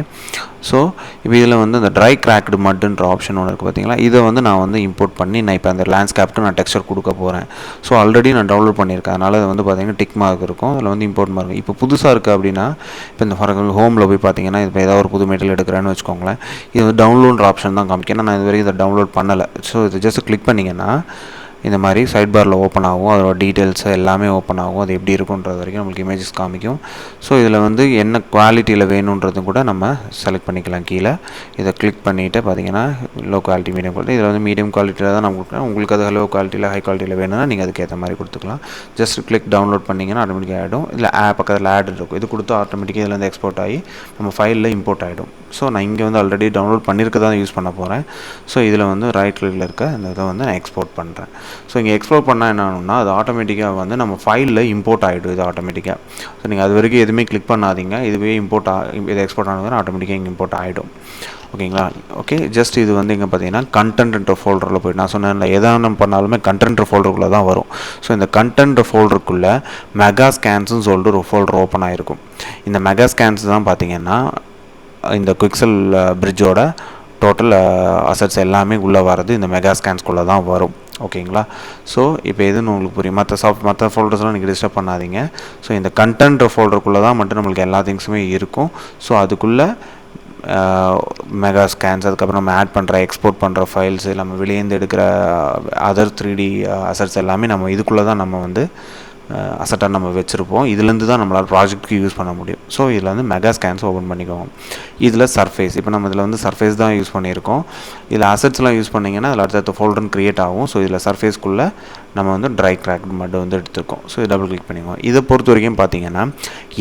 ஸோ இப்போ இதில் வந்து இந்த ட்ரை கிராக்டு மட்ன்ற ஆப்ஷன் ஒன்று இருக்குது பார்த்திங்களா. இதை வந்து நான் வந்து இம்போர்ட் பண்ணி நான் இப்போ அந்த லேண்ட்ஸ்கேப்க்கு நான் டெக்ஸ்சர் கொடுக்க போகிறேன். ஸோ ஆல்ரெடி நான் டவுன்லோட் பண்ணியிருக்கேன். அதனால் அது வந்து பார்த்திங்கன்னா டிக் மார்க் இருக்கும். அதில் வந்து இம்போர்ட் மார்க். இப்போ புதுசாக இருக்குது அப்படின்னா, இப்போ இந்த ஃபார் எக்ஸாம்பிள் ஹோமில் போய் பார்த்தீங்கன்னா இப்போ ஏதாவது ஒரு புது மெட்டீரியல் எடுக்கிறேன்னு வச்சுக்கோங்களேன். இது வந்து டவுன்லோட்ன்ற ஆப்ஷன் தான் காமிக்கும். ஏன்னா நான் இது வரைக்கும் இதை டவுன்லோட் பண்ணலை. ஸோ இதை ஜஸ்ட் கிளிக் பண்ணிங்கன்னா இந்த மாதிரி சைட் பாரில் ஓப்பன் ஆகும். அதோட டீட்டெயில்ஸு எல்லாமே ஓப்பன் ஆகும். அது எப்படி இருக்குன்றது வரைக்கும் நம்மளுக்கு இமேஜஸ் காமிக்கும். ஸோ இதில் வந்து என்ன குவாலிட்டியில் வேணுன்றதும் கூட நம்ம செலக்ட் பண்ணிக்கலாம். கீழே இதை கிளிக் பண்ணிவிட்டு பார்த்தீங்கன்னா லோ குவாலிட்டி, மீடியம் குவாலிட்டி. இதில் வந்து மீடியம் குவாலிட்டியில் தான் நம்ம கொடுக்குறேன். உங்களுக்கு அது லோ குவாலிட்டியில், ஹை குவாலிட்டியில் வேணும்னா நீங்கள் அதுக்கேற்ற மாதிரி கொடுத்துக்கலாம். ஜஸ்ட் கிளிக் டவுன்லோட் பண்ணிங்கன்னா ஆட்டோமேட்டிக்காக ஆகிடும். இல்லை பக்கத்தில் ஆட் இருக்கும். இது கொடுத்து ஆட்டோமேட்டிக்காக இதில் வந்து எக்ஸ்போர்ட் ஆகி நம்ம ஃபைலில் இம்போர்ட் ஆகிடும். ஸோ நான் இங்கே வந்து ஆல்ரெடி டவுன்லோட் பண்ணியிருக்க தான் யூஸ் பண்ண போகிறேன். ஸோ இதில் வந்து ரைட் கிளிக்கில் இருக்க இந்த இதை வந்து நான் எக்ஸ்போர்ட் பண்ணுறேன். ஸோ இங்கே எக்ஸ்போர்ட் பண்ணால் என்ன ஆகும்னா அது ஆட்டோமேட்டிக்காக வந்து நம்ம ஃபைலில் இம்போர்ட் ஆகிடும். இது ஆட்டோமேட்டிக்காக. ஸோ நீங்கள் அது வரைக்கும் எதுவுமே கிளிக் பண்ணாதீங்க. இதுவே இதை எக்ஸ்போர்ட் ஆனதுன்னா ஆட்டோமேட்டிக்காக இங்கே இம்போர்ட் ஆகிடும். ஓகேங்களா. ஓகே, ஜஸ்ட் இது வந்து எங்கே பார்த்தீங்கன்னா கண்டென்ட்ன்ற ஃபோல்டரில் போய்ட்டு நான் சொன்னேன் எதாவது நம்ம பண்ணாலுமே கண்டென்ட் ஃபோல்டருக்குள்ளே தான் வரும். ஸோ இந்த கண்டென்ட் ஃபோல்டருக்குள்ளே மெகா ஸ்கேன்ஸ்னு சொல்லிட்டு ஒரு ஃபோல்டர் ஓப்பன் ஆகிருக்கும். இந்த மெகா ஸ்கேன்ஸ் தான் பார்த்தீங்கன்னா இந்த குவிக்செல் பிரிட்ஜோட டோட்டல் அசட்ஸ் எல்லாமே உள்ளே வர்றது இந்த மெகா ஸ்கேன்ஸ்குள்ளே தான் வரும். ஓகேங்களா. ஸோ இப்போ எதுன்னு உங்களுக்கு புரியும். மற்ற ஃபோல்டர்ஸ்லாம் நீங்கள் டிஸ்டர்ப் பண்ணாதீங்க. ஸோ இந்த கண்டென்ட் ஃபோல்டருக்குள்ளே தான் மட்டும் நம்மளுக்கு எல்லா திங்ஸுமே இருக்கும். ஸோ அதுக்குள்ளே மெகா ஸ்கேன்ஸ், அதுக்கப்புறம் நம்ம ஆட் பண்ணுற எக்ஸ்போர்ட் பண்ணுற ஃபைல்ஸு, நம்ம வெளியேந்து எடுக்கிற அதர் 3D அசட்ஸ் எல்லாமே நம்ம இதுக்குள்ளே தான் நம்ம வந்து அசட்டாக நம்ம வச்சுருப்போம். இதுலேருந்து தான் நம்மளால் ப்ராஜெக்ட்டுக்கு யூஸ் பண்ண முடியும். ஸோ இதில் வந்து மெகா ஸ்கேன்ஸ் ஓப்பன் பண்ணிக்கோங்க. இதில் சர்ஃபேஸ், இப்போ நம்ம இதில் வந்து சர்ஃபேஸ் தான் யூஸ் பண்ணியிருக்கோம். இதில் அசட்ஸ்லாம் யூஸ் பண்ணிங்கன்னா அதில் அடுத்த ஃபோல்டர்னு க்ரியேட் ஆகும். ஸோ இதில் சர்ஃபேஸ்க்குள்ளே நம்ம வந்து ட்ரை கிராக் மட்டும் வந்து எடுத்துருக்கோம். ஸோ டபுள் கிளிக் பண்ணிக்குவோம். இதை பொறுத்த வரைக்கும் பார்த்தீங்கன்னா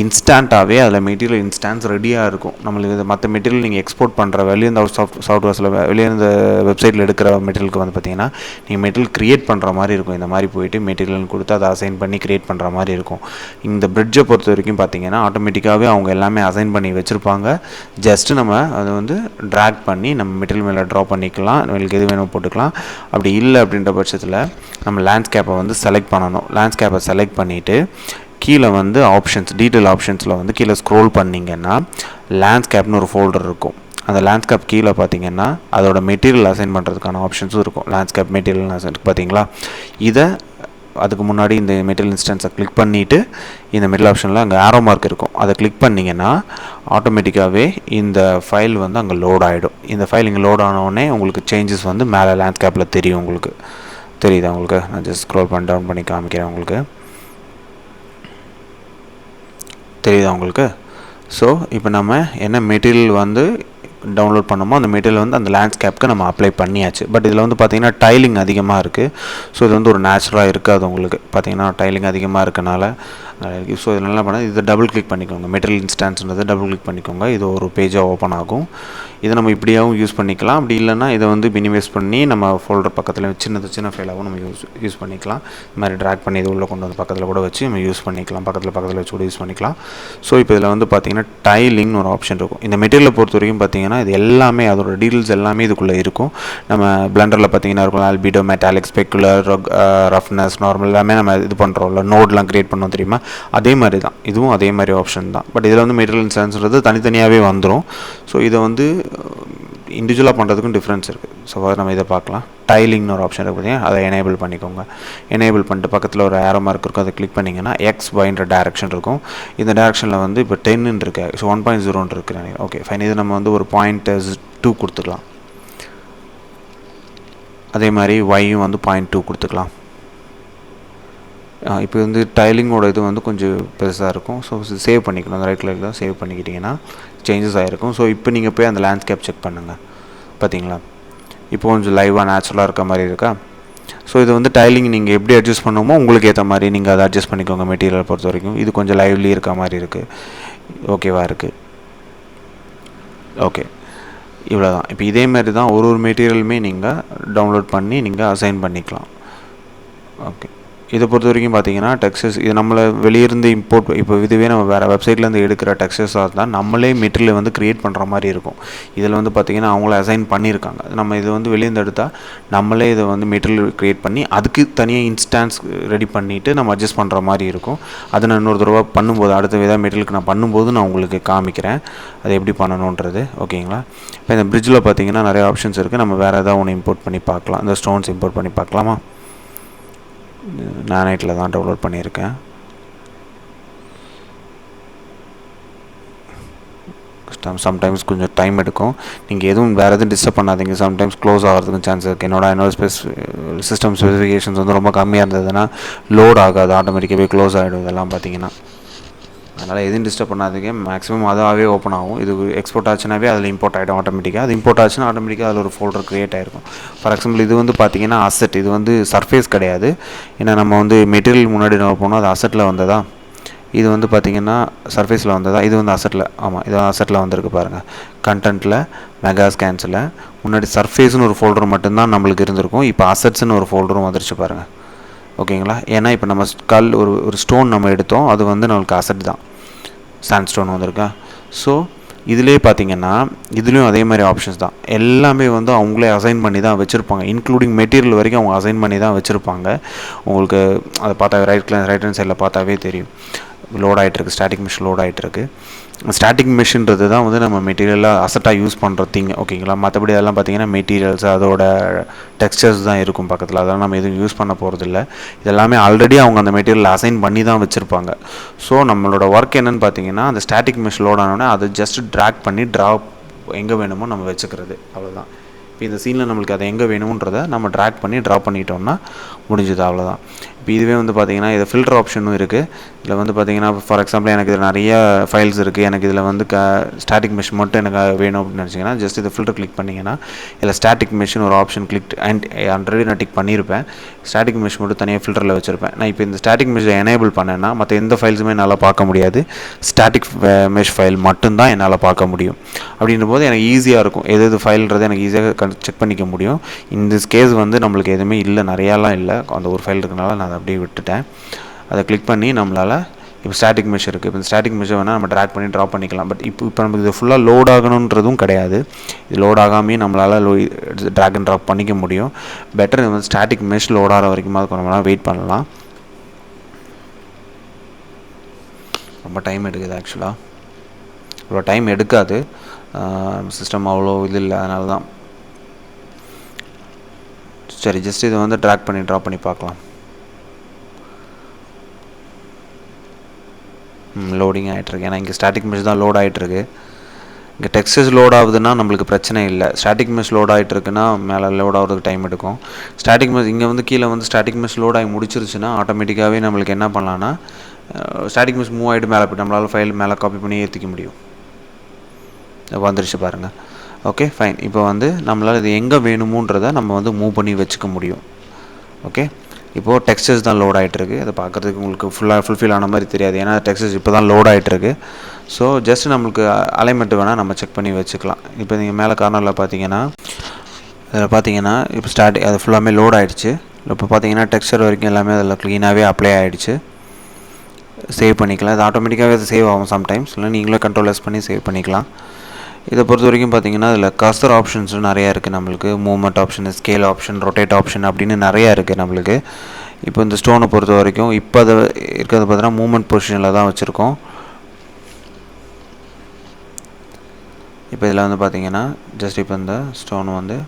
இன்ஸ்டண்ட்டாகவே அதில் மெட்டீரியல் இன்ஸ்டான்ஸ் ரெடியாக இருக்கும். நம்மளுக்கு இது மற்ற மெட்டீரியல் நீங்கள் எக்ஸ்போர்ட் பண்ணுற வெளியே இந்த சாஃப்ட்வேர்ஸில் வெளியே இந்த வெப்சைட்டில் எடுக்கிற மெட்டீரியலுக்கு வந்து பார்த்தீங்கன்னா நீங்கள் மெட்டீரியல் க்ரியேட் பண்ணுற மாதிரி இருக்கும். இந்த மாதிரி போயிட்டு மெட்டீரியல் கொடுத்து அதை அசைன் பண்ணி க்ரியேட் பண்ணுற மாதிரி இருக்கும். இந்த பிரிட்ஜை பொறுத்த வரைக்கும் பார்த்தீங்கன்னா ஆட்டோமேட்டிக்காகவே அவங்க எல்லாமே அசைன் பண்ணி வச்சுருப்பாங்க. ஜஸ்ட்டு நம்ம அதை வந்து ட்ராக் பண்ணி நம்ம மெட்டீரியல் மேலே ட்ரா பண்ணிக்கலாம். நம்மளுக்கு எது வேணும் போட்டுக்கலாம். அப்படி இல்லை அப்படின்ற பட்சத்தில் நம்ம லேண்ட்ஸ்கேப்பை வந்து செலக்ட் பண்ணணும். லேண்ட்ஸ்கேப்பை செலக்ட் பண்ணிவிட்டு கீழே வந்து ஆப்ஷன்ஸ், டீட்டெயில் ஆப்ஷன்ஸில் வந்து கீழே ஸ்க்ரோல் பண்ணிங்கன்னா லேண்ட்ஸ்கேப்னு ஒரு ஃபோல்டர் இருக்கும். அந்த லேண்ட்ஸ்கேப் கீழே பார்த்தீங்கன்னா அதோட மெட்டீரியல் அசைன் பண்ணுறதுக்கான ஆப்ஷன்ஸும் இருக்கும். லேண்ட்ஸ்கேப் மெட்டீரியல் அசைன் பார்த்தீங்களா. இதை அதுக்கு முன்னாடி இந்த மெட்டீரியல் இன்ஸ்டன்ஸை கிளிக் பண்ணிவிட்டு இந்த மிடில் ஆப்ஷனில் அங்கே ஆரோ மார்க் இருக்கும். அதை கிளிக் பண்ணிங்கன்னா ஆட்டோமேட்டிக்காகவே இந்த ஃபைல் வந்து அங்கே லோட் ஆகிடும். இந்த ஃபைல் இங்கே லோட் ஆனவுடனே உங்களுக்கு சேஞ்சஸ் வந்து மேலே லேண்ட்ஸ்கேப்பில் தெரியும். உங்களுக்கு தெரியுதா? உங்களுக்கு நான் ஜஸ்ட் ஸ்க்ரோல் பண்ணி டவுன் பண்ணி காமிக்கிறேன். உங்களுக்கு தெரியுதா உங்களுக்கு? ஸோ இப்போ நம்ம என்ன மெட்டீரியல் வந்து டவுன்லோட் பண்ணோமோ அந்த மெட்டீரியல் வந்து அந்த லேண்ட்ஸ்கேப்க்கு நம்ம அப்ளை பண்ணியாச்சு. பட் இதில் வந்து பார்த்திங்கன்னா டைலிங் அதிகமாக இருக்குது. ஸோ இது வந்து ஒரு நேச்சுரலாக இருக்காது. உங்களுக்கு பார்த்திங்கன்னா டைலிங் அதிகமாக இருக்கனால ஸோ இதில் என்ன பண்ணால் இதை டபுள் கிளிக் பண்ணிக்கோங்க. மெட்டீரியல் இன்ஸ்டான்ஸ்ன்றதை டபுள் கிளிக் பண்ணிக்கோங்க. இது ஒரு பேஜாக ஓப்பன் ஆகும். இதை நம்ம இப்படியாகவும் யூஸ் பண்ணிக்கலாம். அப்படி இல்லைன்னா இதை வந்து மினிமைஸ் பண்ணி நம்ம ஃபோல்டர் பக்கத்தில் சின்ன ஃபைலாகவும் நம்ம யூஸ் பண்ணிக்கலாம். இந்த மாதிரி ட்ராக் பண்ணி இது உள்ளே கொண்டு வந்து பக்கத்தில் கூட வச்சு நம்ம யூஸ் பண்ணிக்கலாம். பக்கத்தில் வச்சு கூட யூஸ் பண்ணிக்கலாம். ஸோ இப்போ இதில் வந்து பார்த்திங்கன்னா டைலிங்னு ஒரு ஆப்ஷன் இருக்கும். இந்த மெட்டீரியலை பொறுத்த வரைக்கும் பார்த்திங்கன்னா இது எல்லாமே அதோட டீட்டெயில்ஸ் எல்லாமே இதுக்குள்ளே இருக்கும். நம்ம பிளண்டரில் பார்த்திங்கன்னா இருக்கும் albedo, metallic, specular, roughness, normal எல்லாமே நம்ம இது பண்ணுறோம்ல, நோட்லாம் க்ரியேட் பண்ணோம் தெரியுமா. அதே மாதிரி தான் இதுவும் அதே மாதிரி ஆப்ஷன் தான். பட் இதில் வந்து மெட்டீரியல் இன்ஸ்டான்ஸ்ன்றது தனித்தனியாகவே வந்துடும். ஸோ இதை வந்து இண்டிவிஜுவலாக பண்ணுறதுக்கும் டிஃப்ரென்ஸ் இருக்குது. ஸோ நம்ம இதை பார்க்கலாம். டைலிங்னு ஒரு ஆப்ஷன் இருக்குது. அதை எனேபிள் பண்ணிக்கோங்க. எனேபிள் பண்ணிட்டு பக்கத்தில் ஒரு ஆரோ மார்க் இருக்கும். அதை கிளிக் பண்ணிங்கன்னா XYன்ற டேரெக்ஷன் இருக்கும். இந்த டேரெக்ஷனில் வந்து இப்போ 10 இருக்கு. ஸோ 1.0 இருக்குது. Okay fine. இது நம்ம வந்து ஒரு 0.2 கொடுத்துக்கலாம். அதே மாதிரி Yயும் வந்து 0.2 கொடுத்துக்கலாம். இப்போ வந்து டைலிங்கோட இது வந்து கொஞ்சம் பெருசாக இருக்கும். ஸோ சேவ் பண்ணிக்கணும். அந்த ரைட் கலரில் தான் சேவ் பண்ணிக்கிட்டிங்கன்னா சேஞ்சஸ் ஆகிருக்கும். ஸோ இப்போ நீங்கள் போய் அந்த லேண்ட்ஸ்கேப் செக் பண்ணுங்கள். பார்த்தீங்களா இப்போ கொஞ்சம் லைவாக நேச்சுரலாக இருக்க மாதிரி இருக்கா. ஸோ இது வந்து டைலிங் நீங்கள் எப்படி அட்ஜஸ்ட் பண்ணுமோ உங்களுக்கு ஏற்ற மாதிரி நீங்கள் அதை அட்ஜஸ்ட் பண்ணிக்கோங்க. மெட்டீரியல் பொறுத்த வரைக்கும் இது கொஞ்சம் லைவ்லி இருக்க மாதிரி இருக்குது. ஓகேவா இருக்குது. ஓகே இவ்வளோ தான். இப்போ இதே மாதிரி தான் ஒரு மெட்டீரியலுமே நீங்கள் டவுன்லோட் பண்ணி நீங்கள் அசைன் பண்ணிக்கலாம். ஓகே இதை பொறுத்த வரைக்கும் பார்த்தீங்கன்னா டெக்ஸ்டஸ் இது நம்மளை வெளியிருந்து இம்போர்ட் இப்போ இதுவே நம்ம வேறு வெப்சைட்லேருந்து எடுக்கிற டெக்ஸ்டஸாக இருந்தால் நம்மளே மெட்டீரியல் வந்து க்ரியேட் பண்ணுற மாதிரி இருக்கும். இதில் வந்து பார்த்திங்கன்னா அவங்கள அசைன் பண்ணியிருக்காங்க. நம்ம இது வந்து வெளியிருந்து எடுத்தால் நம்மளே இதை வந்து மெட்டீரியல் க்ரியேட் பண்ணி அதுக்கு தனியாக இன்ஸ்டான்ஸ் ரெடி பண்ணிவிட்டு நம்ம அட்ஜஸ்ட் பண்ணுற மாதிரி இருக்கும். அதை நான் இன்னொரு தடவை பண்ணும்போது அடுத்த வித மெட்டீரியலுக்கு நான் பண்ணும்போது நான் உங்களுக்கு காமிக்கிறேன் அதை எப்படி பண்ணணுன்றது. ஓகேங்களா. இப்போ இந்த பிரிட்ஜில் பார்த்திங்கன்னா நிறைய ஆப்ஷன்ஸ் இருக்குது. நம்ம வேறு ஏதாவது ஒன்று இம்போர்ட் பண்ணி பார்க்கலாம். இந்த ஸ்டோன்ஸ் இம்போர்ட் பண்ணி பார்க்கலாமா. நானைட்டில் தான் டவுன்லோட் பண்ணியிருக்கேன். சம்டைம்ஸ் கொஞ்சம் டைம் எடுக்கும். நீங்கள் எதுவும் வேறு எதுவும் டிஸ்டர்ப் பண்ணாதீங்க. சம்டைம்ஸ் க்ளோஸ் ஆகிறதுக்கும் சான்ஸ் இருக்குது. என்னோட சிஸ்டம் ஸ்பெசிஃபிகேஷன்ஸ் வந்து ரொம்ப கம்மியாக இருந்ததுன்னா லோட் ஆகாது, ஆட்டோமேட்டிக்காகவே க்ளோஸ் ஆகிடும். இதெல்லாம் பார்த்தீங்கன்னா அதனால் எதுவும் டிஸ்டர்ப் பண்ணாதீங்க. மேக்ஸிமம் அதாகவே ஓப்பன் ஆகும். இது எக்ஸ்போர்ட் ஆச்சுனாவே அதில் இம்போர்ட் ஆகிடும் ஆட்டோமேட்டிக்காக. அது இம்போர்ட் ஆச்சுன்னா ஆட்டோமேட்டிக்காக அதில் ஒரு ஃபோல்டர் க்ரியேட் ஆகிருக்கும். ஃபார் எக்ஸாம்பிள் இது வந்து பார்த்திங்கன்னா அசெட். இது வந்து சர்ஃபேஸ் கிடையாது. ஏன்னா நம்ம வந்து மெட்டீரியல் முன்னாடி நம்ம போனோம் அது அசெட்டில் வந்ததா. இது வந்து பார்த்திங்கன்னா சர்ஃபேஸில் வந்ததா. இது வந்து அசெட்டில். ஆமாம் இது அசெட்டில் வந்திருக்கு பாருங்கள். கண்டென்ட்டில் மெகா ஸ்கேன்ஸில் முன்னாடி சர்ஃபேஸ்னு ஒரு ஃபோல்டர் மட்டும்தான் நம்மளுக்கு இருந்திருக்கும். இப்போ அசெட்ஸ்னு ஒரு ஃபோல்டரும் வந்துருச்சு பாருங்கள். ஓகேங்களா. ஏன்னா இப்போ நம்ம ஒரு ஸ்டோன் நம்ம எடுத்தோம். அது வந்து நம்மளுக்கு அசெட் தான். சாண்ட்ஸ்டோன் வந்திருக்கா. ஸோ இதிலே பார்த்தீங்கன்னா இதுலேயும் அதே மாதிரி ஆப்ஷன்ஸ் தான். எல்லாமே வந்து அவங்களே அசைன் பண்ணி தான் வச்சுருப்பாங்க. இன்க்ளூடிங் மெட்டீரியல் வரைக்கும் அவங்க அசைன் பண்ணி தான் வச்சுருப்பாங்க. உங்களுக்கு அதை பார்த்தா ரைட் ஹேண்ட் சைடில் பார்த்தாவே தெரியும். லோட் ஆகிட்டுருக்கு, ஸ்டாட்டிக் மெஷ் லோட் ஆகிட்டுருக்கு. ஸ்டாட்டிக் மெஷின்றது தான் வந்து நம்ம மெட்டீரியலாக அசட்டாக யூஸ் பண்ணுற திங், ஓகேங்களா. மற்றபடி அதெல்லாம் பார்த்தீங்கன்னா மெட்டீரியல்ஸ் அதோட டெக்ஸ்டர்ஸ் தான் இருக்கும் பக்கத்தில். அதெல்லாம் நம்ம எதுவும் யூஸ் பண்ண போகிறதில்ல. இதெல்லாமே ஆல்ரெடி அவங்க அந்த மெட்டீரியல் அசைன் பண்ணி தான் வச்சுருப்பாங்க. ஸோ நம்மளோட ஒர்க் என்னென்னு பார்த்தீங்கன்னா அந்த ஸ்டாட்டிக் மெஷ் லோட் ஆனோடனே அதை ஜஸ்ட் ட்ராக் பண்ணி ட்ராப் எங்கே வேணுமோ நம்ம வச்சுக்கிறது, அவ்வளோதான். இப்போ இந்த சீனில் நம்மளுக்கு அதை எங்கே வேணுன்றதை நம்ம ட்ராக் பண்ணி ட்ராப் பண்ணிட்டோம்னா முடிஞ்சது, அவ்வளோதான். இப்போ இதுவே வந்து பார்த்திங்கன்னா இதில் ஃபில்டர் ஆப்ஷனும் இருக்குது. இதில் வந்து பார்த்திங்கன்னா ஃபார் எக்ஸாம்பிள் எனக்கு இதில் நிறைய ஃபைல்ஸ் இருக்குது, எனக்கு இதில் வந்து ஸ்டாட்டிக் மெஷ் மட்டும் எனக்கு வேணும் அப்படின்னு நினச்சிங்கன்னா ஜஸ்ட் இதை ஃபில்டர் கிளிக் பண்ணிங்கன்னா இதில் ஸ்டாட்டிக் மெஷின் ஒரு ஆப்ஷன் கிளிக் அண்ட் ஆல்ரெடி நான் டிக் பண்ணியிருப்பேன். ஸ்டாட்டிக் மெஷ் மட்டும் தனியாக ஃபில்டரில் வச்சுருப்பேன். நான் இப்போ இந்த ஸ்டாட்டிக் மெஷை எனேபிள் பண்ணேன்னா மற்ற எந்த ஃபைல்ஸுமே என்னால் பார்க்க முடியாது. ஸ்டாட்டிக் மெஷ் ஃபைல் மட்டும்தான் என்னால் பார்க்க முடியும். அப்படின்ற போது எனக்கு ஈஸியாக இருக்கும், எது ஃபைல்ன்றதை எனக்கு ஈஸியாக செக் பண்ணிக்க முடியும். இந்த கேஸ் வந்து நம்மளுக்கு எதுவுமே இல்லை, நிறையாலாம் இல்லை, அந்த ஒரு ஃபைல் இருக்கனால நான் அதை அப்படியே விட்டுட்டேன். அதை கிளிக் பண்ணி நம்மளால் இப்போ ஸ்டாட்டிக் மெஷ் இருக்குது. இப்போ இந்த ஸ்டாட்டிக் மெஷை வேணால் நம்ம ட்ராக் பண்ணி ட்ராப் பண்ணிக்கலாம். பட் இப்போ நமக்கு இது ஃபுல்லாக லோட் ஆகணுன்றதும் கிடையாது. இது லோட் ஆகாமே நம்மளால் ட்ராக் அண்ட் ட்ராப் பண்ணிக்க முடியும். பெட்டர் வந்து ஸ்டாட்டிக் மெஷ் லோட் ஆகிற வரைக்கும் அதுக்கு நம்ம வெயிட் பண்ணலாம். ரொம்ப டைம் எடுக்குது ஆக்சுவலாக. அவ்வளோ டைம் எடுக்காது, சிஸ்டம் அவ்வளோ இது இல்லை, அதனால தான். சரி, ஜஸ்ட் இதை வந்து ட்ராக் பண்ணி ட்ராப் பண்ணி பார்க்கலாம். லோடிங் ஆகிட்டுருக்கு, ஏன்னா இங்கே ஸ்டாட்டிக் மெஷ் தான் லோட் ஆகிட்டுருக்கு. இங்கே டெக்ஸ்டர்ஸ் லோட் ஆகுதுன்னா நம்மளுக்கு பிரச்சனை இல்லை. ஸ்டாட்டிக் மெஷ் லோட் ஆகிட்டுருக்குன்னா மேலே லோட் ஆகிறதுக்கு டைம் எடுக்கும். ஸ்டாட்டிக் மெஷ் இங்கே வந்து கீழே வந்து ஸ்டாட்டிக் மெஷ் லோட் ஆகி முடிச்சிருச்சுன்னா ஆட்டோமேட்டிக்காகவே நம்மளுக்கு என்ன பண்ணலான்னா ஸ்டாட்டிக் மெஷ் மூவ் ஆகிட்டு மேலே போய்ட்டு நம்மளால் ஃபைல் மேலே காப்பி பண்ணி ஏற்றிக்க முடியும். வந்துருச்சு பாருங்கள். Okay fine. இப்போ வந்து நம்மளால் இது எங்கே வேணுமோன்றதை நம்ம வந்து மூவ் பண்ணி வச்சுக்க முடியும். ஓகே, இப்போது டெக்ஸ்டர்ஸ் தான் லோட் ஆகிட்டுருக்கு. அதை பார்க்குறதுக்கு உங்களுக்கு ஃபுல்ஃபில் ஆன மாதிரி தெரியாது, ஏன்னா டெக்ஸ்டர்ஸ் இப்போ தான் லோட் ஆகிட்டுருக்கு. ஸோ ஜஸ்ட் நம்மளுக்கு அலைன்மெண்ட் வேணால் நம்ம செக் பண்ணி வச்சுக்கலாம். இப்போ நீங்கள் மேலே கார்னரில் பார்த்தீங்கன்னா அதில் பார்த்தீங்கன்னா இப்போ அது ஃபுல்லாமே லோட் ஆகிடுச்சு. இப்போ பார்த்தீங்கன்னா டெக்ஸ்டர் வரைக்கும் எல்லாமே அதில் க்ளீனாகவே அப்ளை ஆகிடுச்சு. சேவ் பண்ணிக்கலாம். இது ஆட்டோமேட்டிக்காகவே அது சேவ் ஆகும் சம்டைம்ஸ், இல்லை நீங்களே கண்ட்ரோல் பண்ணி சேவ் பண்ணிக்கலாம். இதை பொறுத்த வரைக்கும் பார்த்தீங்கன்னா இதில் கர்சர் ஆப்ஷன்ஸ் நிறையா இருக்குது நம்மளுக்கு. Movement option, scale option, rotate option அப்படின்னு நிறையா இருக்குது நம்மளுக்கு. இப்போ இந்த ஸ்டோனை பொறுத்த வரைக்கும் இப்போ அதை இருக்கிறது பார்த்தீங்கன்னா மூவ்மெண்ட் பொசிஷனில் தான் வச்சுருக்கோம். இப்போ இதில் வந்து பார்த்தீங்கன்னா ஜஸ்ட் இப்போ இந்த ஸ்டோன் வந்து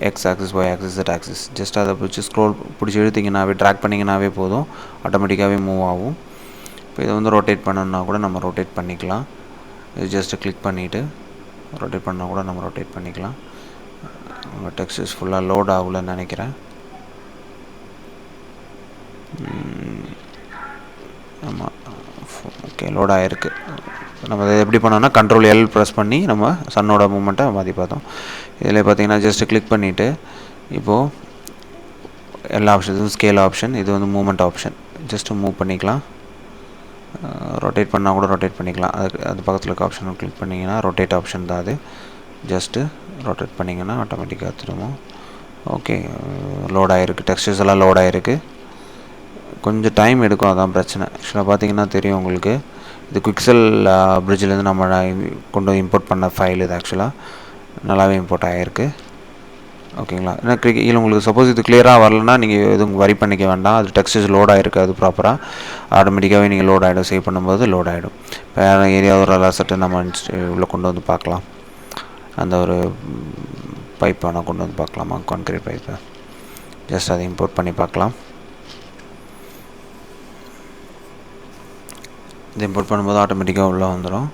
X axis, Y axis, Z axis, just அதை பிடிச்சி ஸ்க்ரோல் பிடிச்சி இழுத்திங்கனாவே ட்ராக் பண்ணிங்கனாவே போதும், ஆட்டோமேட்டிக்காகவே மூவ் ஆகும். இப்போ இதை வந்து ரொட்டேட் பண்ணணுன்னா கூட நம்ம ரொட்டேட் பண்ணிக்கலாம். இது ஜஸ்ட்டு கிளிக் பண்ணிவிட்டு ரொட்டேட் பண்ணால் கூட நம்ம ரொட்டேட் பண்ணிக்கலாம். நம்ம டெக்ஸ்டர்ஸ் ஃபுல்லாக லோட் ஆகலன்னு நினைக்கிறேன். ஆமாம், ஓகே, லோட் ஆகிருக்கு. நம்ம அதை எப்படி பண்ணோம்னா கண்ட்ரோல் L ப்ரெஸ் பண்ணி நம்ம சன்னோட மூமெண்ட்டை மாற்றி பார்த்தோம். இதில் பார்த்தீங்கன்னா ஜஸ்ட்டு கிளிக் பண்ணிவிட்டு இப்போது எல்லா ஆப்ஷன்ஸும் ஸ்கேல் ஆப்ஷன், இது வந்து மூமெண்ட் ஆப்ஷன், ஜஸ்ட்டு மூவ் பண்ணிக்கலாம். ரொட்டேட் பண்ணால் கூட ரொட்டேட் பண்ணிக்கலாம். அது பக்கத்தில் இருக்க ஆப்ஷனை கிளிக் பண்ணிங்கன்னா ரொட்டேட் ஆப்ஷன் தான் அது. ஜஸ்ட்டு ரொட்டேட் பண்ணிங்கன்னா ஆட்டோமேட்டிக்காக திரும்பவும். ஓகே, லோட் ஆகிருக்கு, டெக்ஸ்டர்ஸ் எல்லாம் லோட் ஆகிருக்கு. கொஞ்சம் டைம் எடுக்கும், அதான் பிரச்சனை. ஆக்சுவலாக பார்த்தீங்கன்னா தெரியும் உங்களுக்கு, இது குவிக்செல் பிரிட்ஜிலேருந்து நம்ம கொண்டு இம்போர்ட் பண்ண ஃபைல். இது ஆக்சுவலாக நல்லாவே இம்போர்ட் ஆகிருக்கு, ஓகேங்களா. ஏன்னா இல்லை உங்களுக்கு சப்போஸ் இது கிளியராக வரலன்னா நீங்கள் எதுவும் வரி பண்ணிக்க வேண்டாம். அது டெக்ஸ்டர்ஸ் லோட் ஆகிருக்கு, அது ப்ராப்பராக ஆட்டோமேட்டிக்காகவே நீங்கள் லோட் ஆகிடும். சேவ் பண்ணும்போது லோட் ஆகிடும். இப்போ ஏரியா ஒரு அலாசட்டை நம்ம உள்ளே கொண்டு வந்து பார்க்கலாம். அந்த ஒரு பைப்பை நான் கொண்டு வந்து பார்க்கலாமா, கான்கிரீட் பைப்பை, ஜஸ்ட் அதை இம்போர்ட் பண்ணி பார்க்கலாம். இது இம்போர்ட் பண்ணும்போது ஆட்டோமேட்டிக்காக உள்ளே வந்துடும்.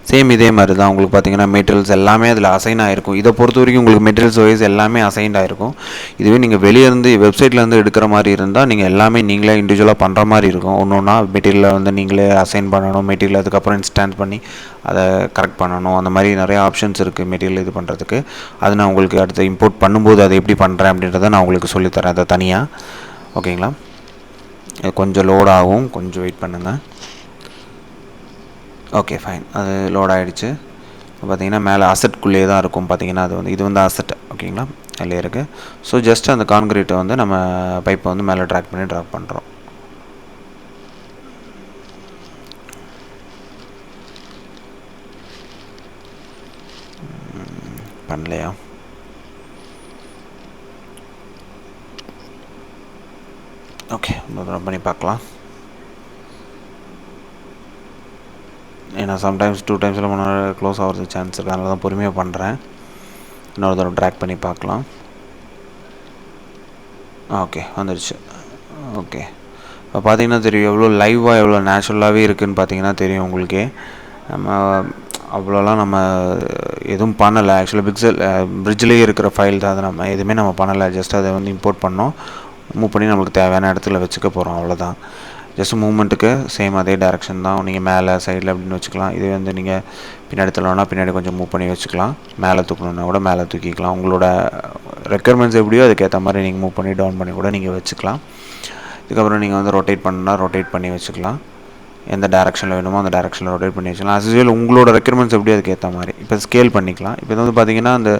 சேம் இதே மாதிரி தான் உங்களுக்கு பார்த்தீங்கன்னா மெட்டீரியல்ஸ் எல்லாமே அதில் அசைன் ஆகிருக்கும். இதை பொறுத்த வரைக்கும் உங்களுக்கு மெட்டீரியல்ஸ் வைஸ் எல்லாமே அசைன்ட் ஆகிருக்கும். இதுவே நீங்கள் வெளியேருந்து வெப்சைட்லேருந்து எடுக்கிற மாதிரி இருந்தால் நீங்கள் எல்லாமே நீங்களே இண்டிவிஜுவலாக பண்ணுற மாதிரி இருக்கும். ஒன்று ஒன்றா மெட்டீரியலை வந்து நீங்களே அசைன் பண்ணணும், மெட்டீரியல் அதுக்கப்புறம் இன்ஸ்டான்ஸ் பண்ணி அதை கரெக்ட் பண்ணணும். அந்த மாதிரி நிறைய ஆப்ஷன்ஸ் இருக்குது மெட்டீரியல் இது பண்ணுறதுக்கு. அது நான் உங்களுக்கு அடுத்து இம்போர்ட் பண்ணும்போது அதை எப்படி பண்ணுறேன் அப்படின்றத நான் உங்களுக்கு சொல்லித்தரேன் அதை தனியாக, ஓகேங்களா. கொஞ்சம் லோட் ஆகும், கொஞ்சம் வெயிட் பண்ணுங்கள். ஓகே ஃபைன், அது லோட் ஆகிடுச்சு. பார்த்தீங்கன்னா மேலே அசெட்குள்ளேயே தான் இருக்கும். பார்த்தீங்கன்னா அது வந்து இது வந்து அசெட், ஓகேங்களா, அதில் இருக்குது. ஸோ ஜஸ்ட் அந்த கான்கிரீட்டை வந்து நம்ம பைப்பை வந்து மேலே ட்ராக் பண்ணி ட்ராப் பண்ணுறோம். பண்ணலையா? ஓகே, ரன் பண்ணி பார்க்கலாம். ஏன்னா சம்டைம்ஸ் 2 டைம்ஸில் முன்னாடி க்ளோஸ் ஆகிறதுக்கு சான்ஸ் இருக்குது, அதனால தான் பொறுமையாக பண்ணுறேன். இன்னொரு தடவை ட்ராக் பண்ணி பார்க்கலாம். ஓகே, வந்துடுச்சு. ஓகே, இப்போ பார்த்தீங்கன்னா தெரியும் எவ்வளோ லைவாக எவ்வளோ நேச்சுரலாகவே இருக்குதுன்னு பார்த்தீங்கன்னா தெரியும் உங்களுக்கே. நம்ம அவ்வளோலாம் நம்ம எதுவும் பண்ணலை. ஆக்சுவலாக பிரிட்ஜ்லேயே இருக்கிற ஃபைல் தான், அதை நம்ம எதுவுமே நம்ம பண்ணலை. ஜஸ்ட் அதை வந்து இம்போர்ட் பண்ணோம், மூவ் பண்ணி நம்மளுக்கு தேவையான இடத்துல வச்சுக்க போகிறோம், அவ்வளோதான். ஜஸ்ட் மூவ்மெண்ட்டுக்கு சேம் அதே டேரெக்ஷன் தான். நீங்கள் மேலே சைடில் அப்படின்னு வச்சுக்கலாம். இதே வந்து நீங்கள் பின்னாடி தள்ளணும்னா பின்னாடி கொஞ்சம் மூவ் பண்ணி வச்சுக்கலாம். மேலே தூக்கணுன்னா கூட மேலே தூக்கிக்கலாம். உங்களோட ரெக்குயர்மெண்ட்ஸ் எப்படியோ அதுக்கேற்ற மாதிரி நீங்கள் மூவ் பண்ணி டவுன் பண்ணி கூட நீங்கள் வச்சுக்கலாம். இதுக்கப்புறம் நீங்கள் வந்து ரொட்டேட் பண்ணால் ரொட்டேட் பண்ணி வச்சுக்கலாம். எந்த டேரெக்ஷனில் வேணுமோ அந்த டேரெக்ஷனில் ரொட்டேட் பண்ணி வச்சுக்கலாம். அஸ் யூஸ்வல் உங்களோட ரெக்குயர்மெண்ட்ஸ் எப்படி அதுக்கேற்ற மாதிரி. இப்போ ஸ்கேல் பண்ணிக்கலாம். இப்போ இது வந்து பார்த்தீங்கன்னா அந்த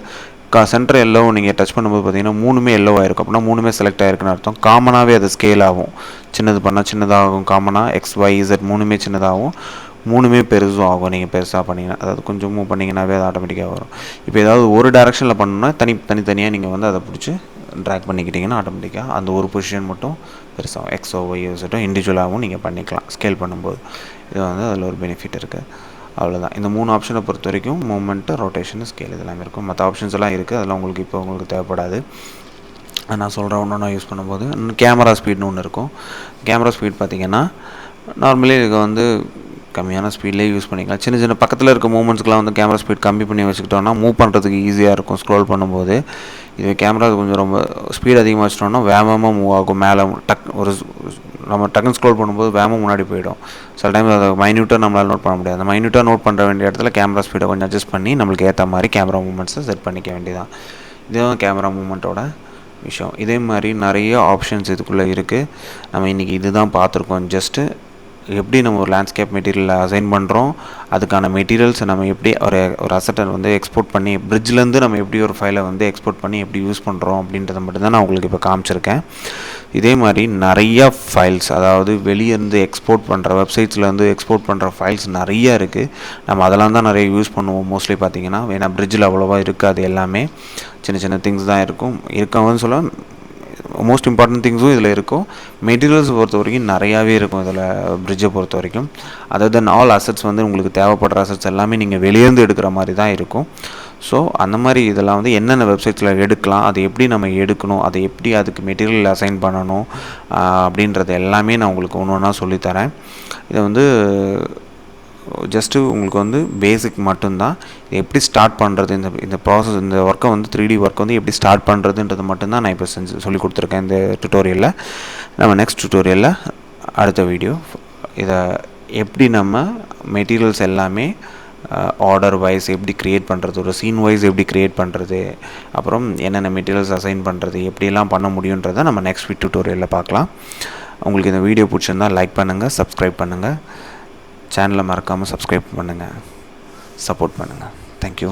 சென்டர் எல்லோ நீங்கள் டச் பண்ணும்போது பார்த்தீங்கன்னா 3மே எல்லோவாக இருக்கும். அப்படின்னா 3மே செலக்ட் ஆகிருக்குன்னு அர்த்தம். காமனாகவே அது ஸ்கேல் ஆகும். சின்னது பண்ணால் சின்னதாகும். காமனாக XYZ 3மே சின்னதாகும், 3மே பெருசும் ஆகும். நீங்கள் பெருசாக பண்ணிங்கன்னா, அதாவது கொஞ்சம் மூவ் பண்ணிங்கன்னாவே அது ஆட்டோமேட்டிக்காக வரும். இப்போ ஏதாவது ஒரு டேரெக்ஷனில் பண்ணணுன்னா தனித்தனியாக நீங்கள் வந்து அதை பிடிச்சி ட்ராக் பண்ணிக்கிட்டிங்கன்னா ஆட்டோமேட்டிக்காக அந்த ஒரு பொசிஷன் மட்டும் பெருசாகும். XYZ இண்டிவிஜுவலாகவும் நீங்கள் பண்ணிக்கலாம் ஸ்கேல் பண்ணும்போது. இது வந்து அதில் ஒரு பெனிஃபிட் இருக்குது. அவ்வளோதான். இந்த 3 ஆப்ஷனை பொறுத்த வரைக்கும் மூவ்மெண்ட்டு, ரொட்டேஷன், ஸ்கேல் இதெல்லாமே இருக்கும். மற்ற ஆப்ஷன்ஸ் எல்லாம் இருக்குது, அதெல்லாம் உங்களுக்கு தேவைப்படாது. நான் சொல்கிறேன் ஒன்று யூஸ் பண்ணும்போது. கேமரா ஸ்பீட்னு ஒன்று இருக்கும். கேமரா ஸ்பீட் பார்த்திங்கன்னா நார்மலி இதுக்கு வந்து கம்மியான ஸ்பீட்லேயே யூஸ் பண்ணிக்கலாம். சின்ன சின்ன பக்கத்தில் இருக்க மூமெண்ட்ஸ்க்குலாம் வந்து கேமரா ஸ்பீட் கம்மி பண்ணி வச்சுக்கிட்டோன்னா மூவ் பண்ணுறதுக்கு ஈஸியாக இருக்கும் ஸ்க்ரோல் பண்ணும்போது. இது கேமரா கொஞ்சம் ரொம்ப ஸ்பீட் அதிகமாக வச்சிட்டோம்னா வேகமாக மூவ் ஆகும். மேலே நம்ம டக்குன்னு ஸ்க்ரோல் பண்ணும்போது வேகமாக முன்னாடி போயிடும். சில டைம் அதை மைன்யூட்டாக நம்மளால் நோட் பண்ண முடியாது. அந்த மைன்யூட்டாக நோட் பண்ணுற வேண்டிய இடத்துல கேமரா ஸ்பீடை கொஞ்சம் அட்ஜஸ்ட் பண்ணி நம்மளுக்கு ஏற்ற மாதிரி கேமரா மூமெண்ட்ஸை செட் பண்ணிக்க வேண்டியதான். இதுதான் கேமரா மூமெண்ட்டோட விஷயம். இதே மாதிரி நிறைய ஆப்ஷன்ஸ் இதுக்குள்ளே இருக்குது. நம்ம இன்றைக்கி இது தான் பார்த்துருக்கோம். ஜஸ்ட்டு எப்படி நம்ம ஒரு லேண்ட்ஸ்கேப் மெட்டீரியலை அசைன் பண்ணுறோம், அதுக்கான மெட்டீரியல்ஸை நம்ம எப்படி ஒரு அசட்டை வந்து எக்ஸ்போர்ட் பண்ணி பிரிட்ஜ்லேருந்து நம்ம எப்படி ஒரு ஃபைலை வந்து எக்ஸ்போர்ட் பண்ணி எப்படி யூஸ் பண்ணுறோம் அப்படின்றத மட்டும்தான் நான் உங்களுக்கு இப்போ காமிச்சிருக்கேன். இதே மாதிரி நிறையா ஃபைல்ஸ், அதாவது வெளியேருந்து எக்ஸ்போர்ட் பண்ணுற வெப்சைட்ஸ்லேருந்து எக்ஸ்போர்ட் பண்ணுற ஃபைல்ஸ் நிறையா இருக்குது. நம்ம அதெல்லாம் தான் நிறைய யூஸ் பண்ணுவோம் மோஸ்ட்லி பார்த்திங்கன்னா. ஏன்னா பிரிட்ஜில் அவ்வளோவா இருக்காது, எல்லாமே சின்ன சின்ன திங்ஸ் தான் இருக்கவன்னு சொல்ல மோஸ்ட் இம்பார்ட்டன்ட் திங்ஸும் இதில் இருக்கும். மெட்டீரியல்ஸ் பொறுத்த வரைக்கும் நிறையாவே இருக்கும் இதில் பிரிட்ஜை பொறுத்த வரைக்கும். அதர் தென் ஆல் அசட்ஸ் வந்து உங்களுக்கு தேவைப்படுற அசட்ஸ் எல்லாமே நீங்கள் வெளியேருந்து எடுக்கிற மாதிரி தான் இருக்கும். ஸோ அந்த மாதிரி இதெல்லாம் வந்து என்னென்ன வெப்சைட்ஸில் எடுக்கலாம், அதை எப்படி நம்ம எடுக்கணும், அதை எப்படி அதுக்கு மெட்டீரியல் அசைன் பண்ணணும் அப்படின்றது எல்லாமே நான் உங்களுக்கு ஒன்று ஒன்றா சொல்லித்தரேன். இதை வந்து ஜஸ்ட்டு உங்களுக்கு வந்து பேசிக் மட்டும்தான். இது எப்படி ஸ்டார்ட் பண்ணுறது, இந்த ப்ராசஸ், இந்த ஒர்க்கை வந்து 3D ஒர்க்கை வந்து எப்படி ஸ்டார்ட் பண்ணுறதுன்றது மட்டும்தான் நான் இப்போ சொல்லி கொடுத்துருக்கேன் இந்த டுட்டோரியலில். நம்ம நெக்ஸ்ட் டுட்டோரியலில் அடுத்த வீடியோ இதை எப்படி நம்ம மெட்டீரியல்ஸ் எல்லாமே ஆர்டர் வைஸ் எப்படி க்ரியேட் பண்ணுறது, ஒரு சீன் வைஸ் எப்படி க்ரியேட் பண்ணுறது, அப்புறம் என்னென்ன மெட்டீரியல்ஸ் அசைன் பண்ணுறது, எப்படியெல்லாம் பண்ண முடியுன்றதை நம்ம நெக்ஸ்ட் டுட்டோரியலில் பார்க்கலாம். உங்களுக்கு இந்த வீடியோ பிடிச்சிருந்தால் லைக் பண்ணுங்கள், சப்ஸ்கிரைப் பண்ணுங்கள், சேனலை மறக்காமல் சப்ஸ்கிரைப் பண்ணுங்கள், சப்போர்ட் பண்ணுங்கள். தேங்க்யூ.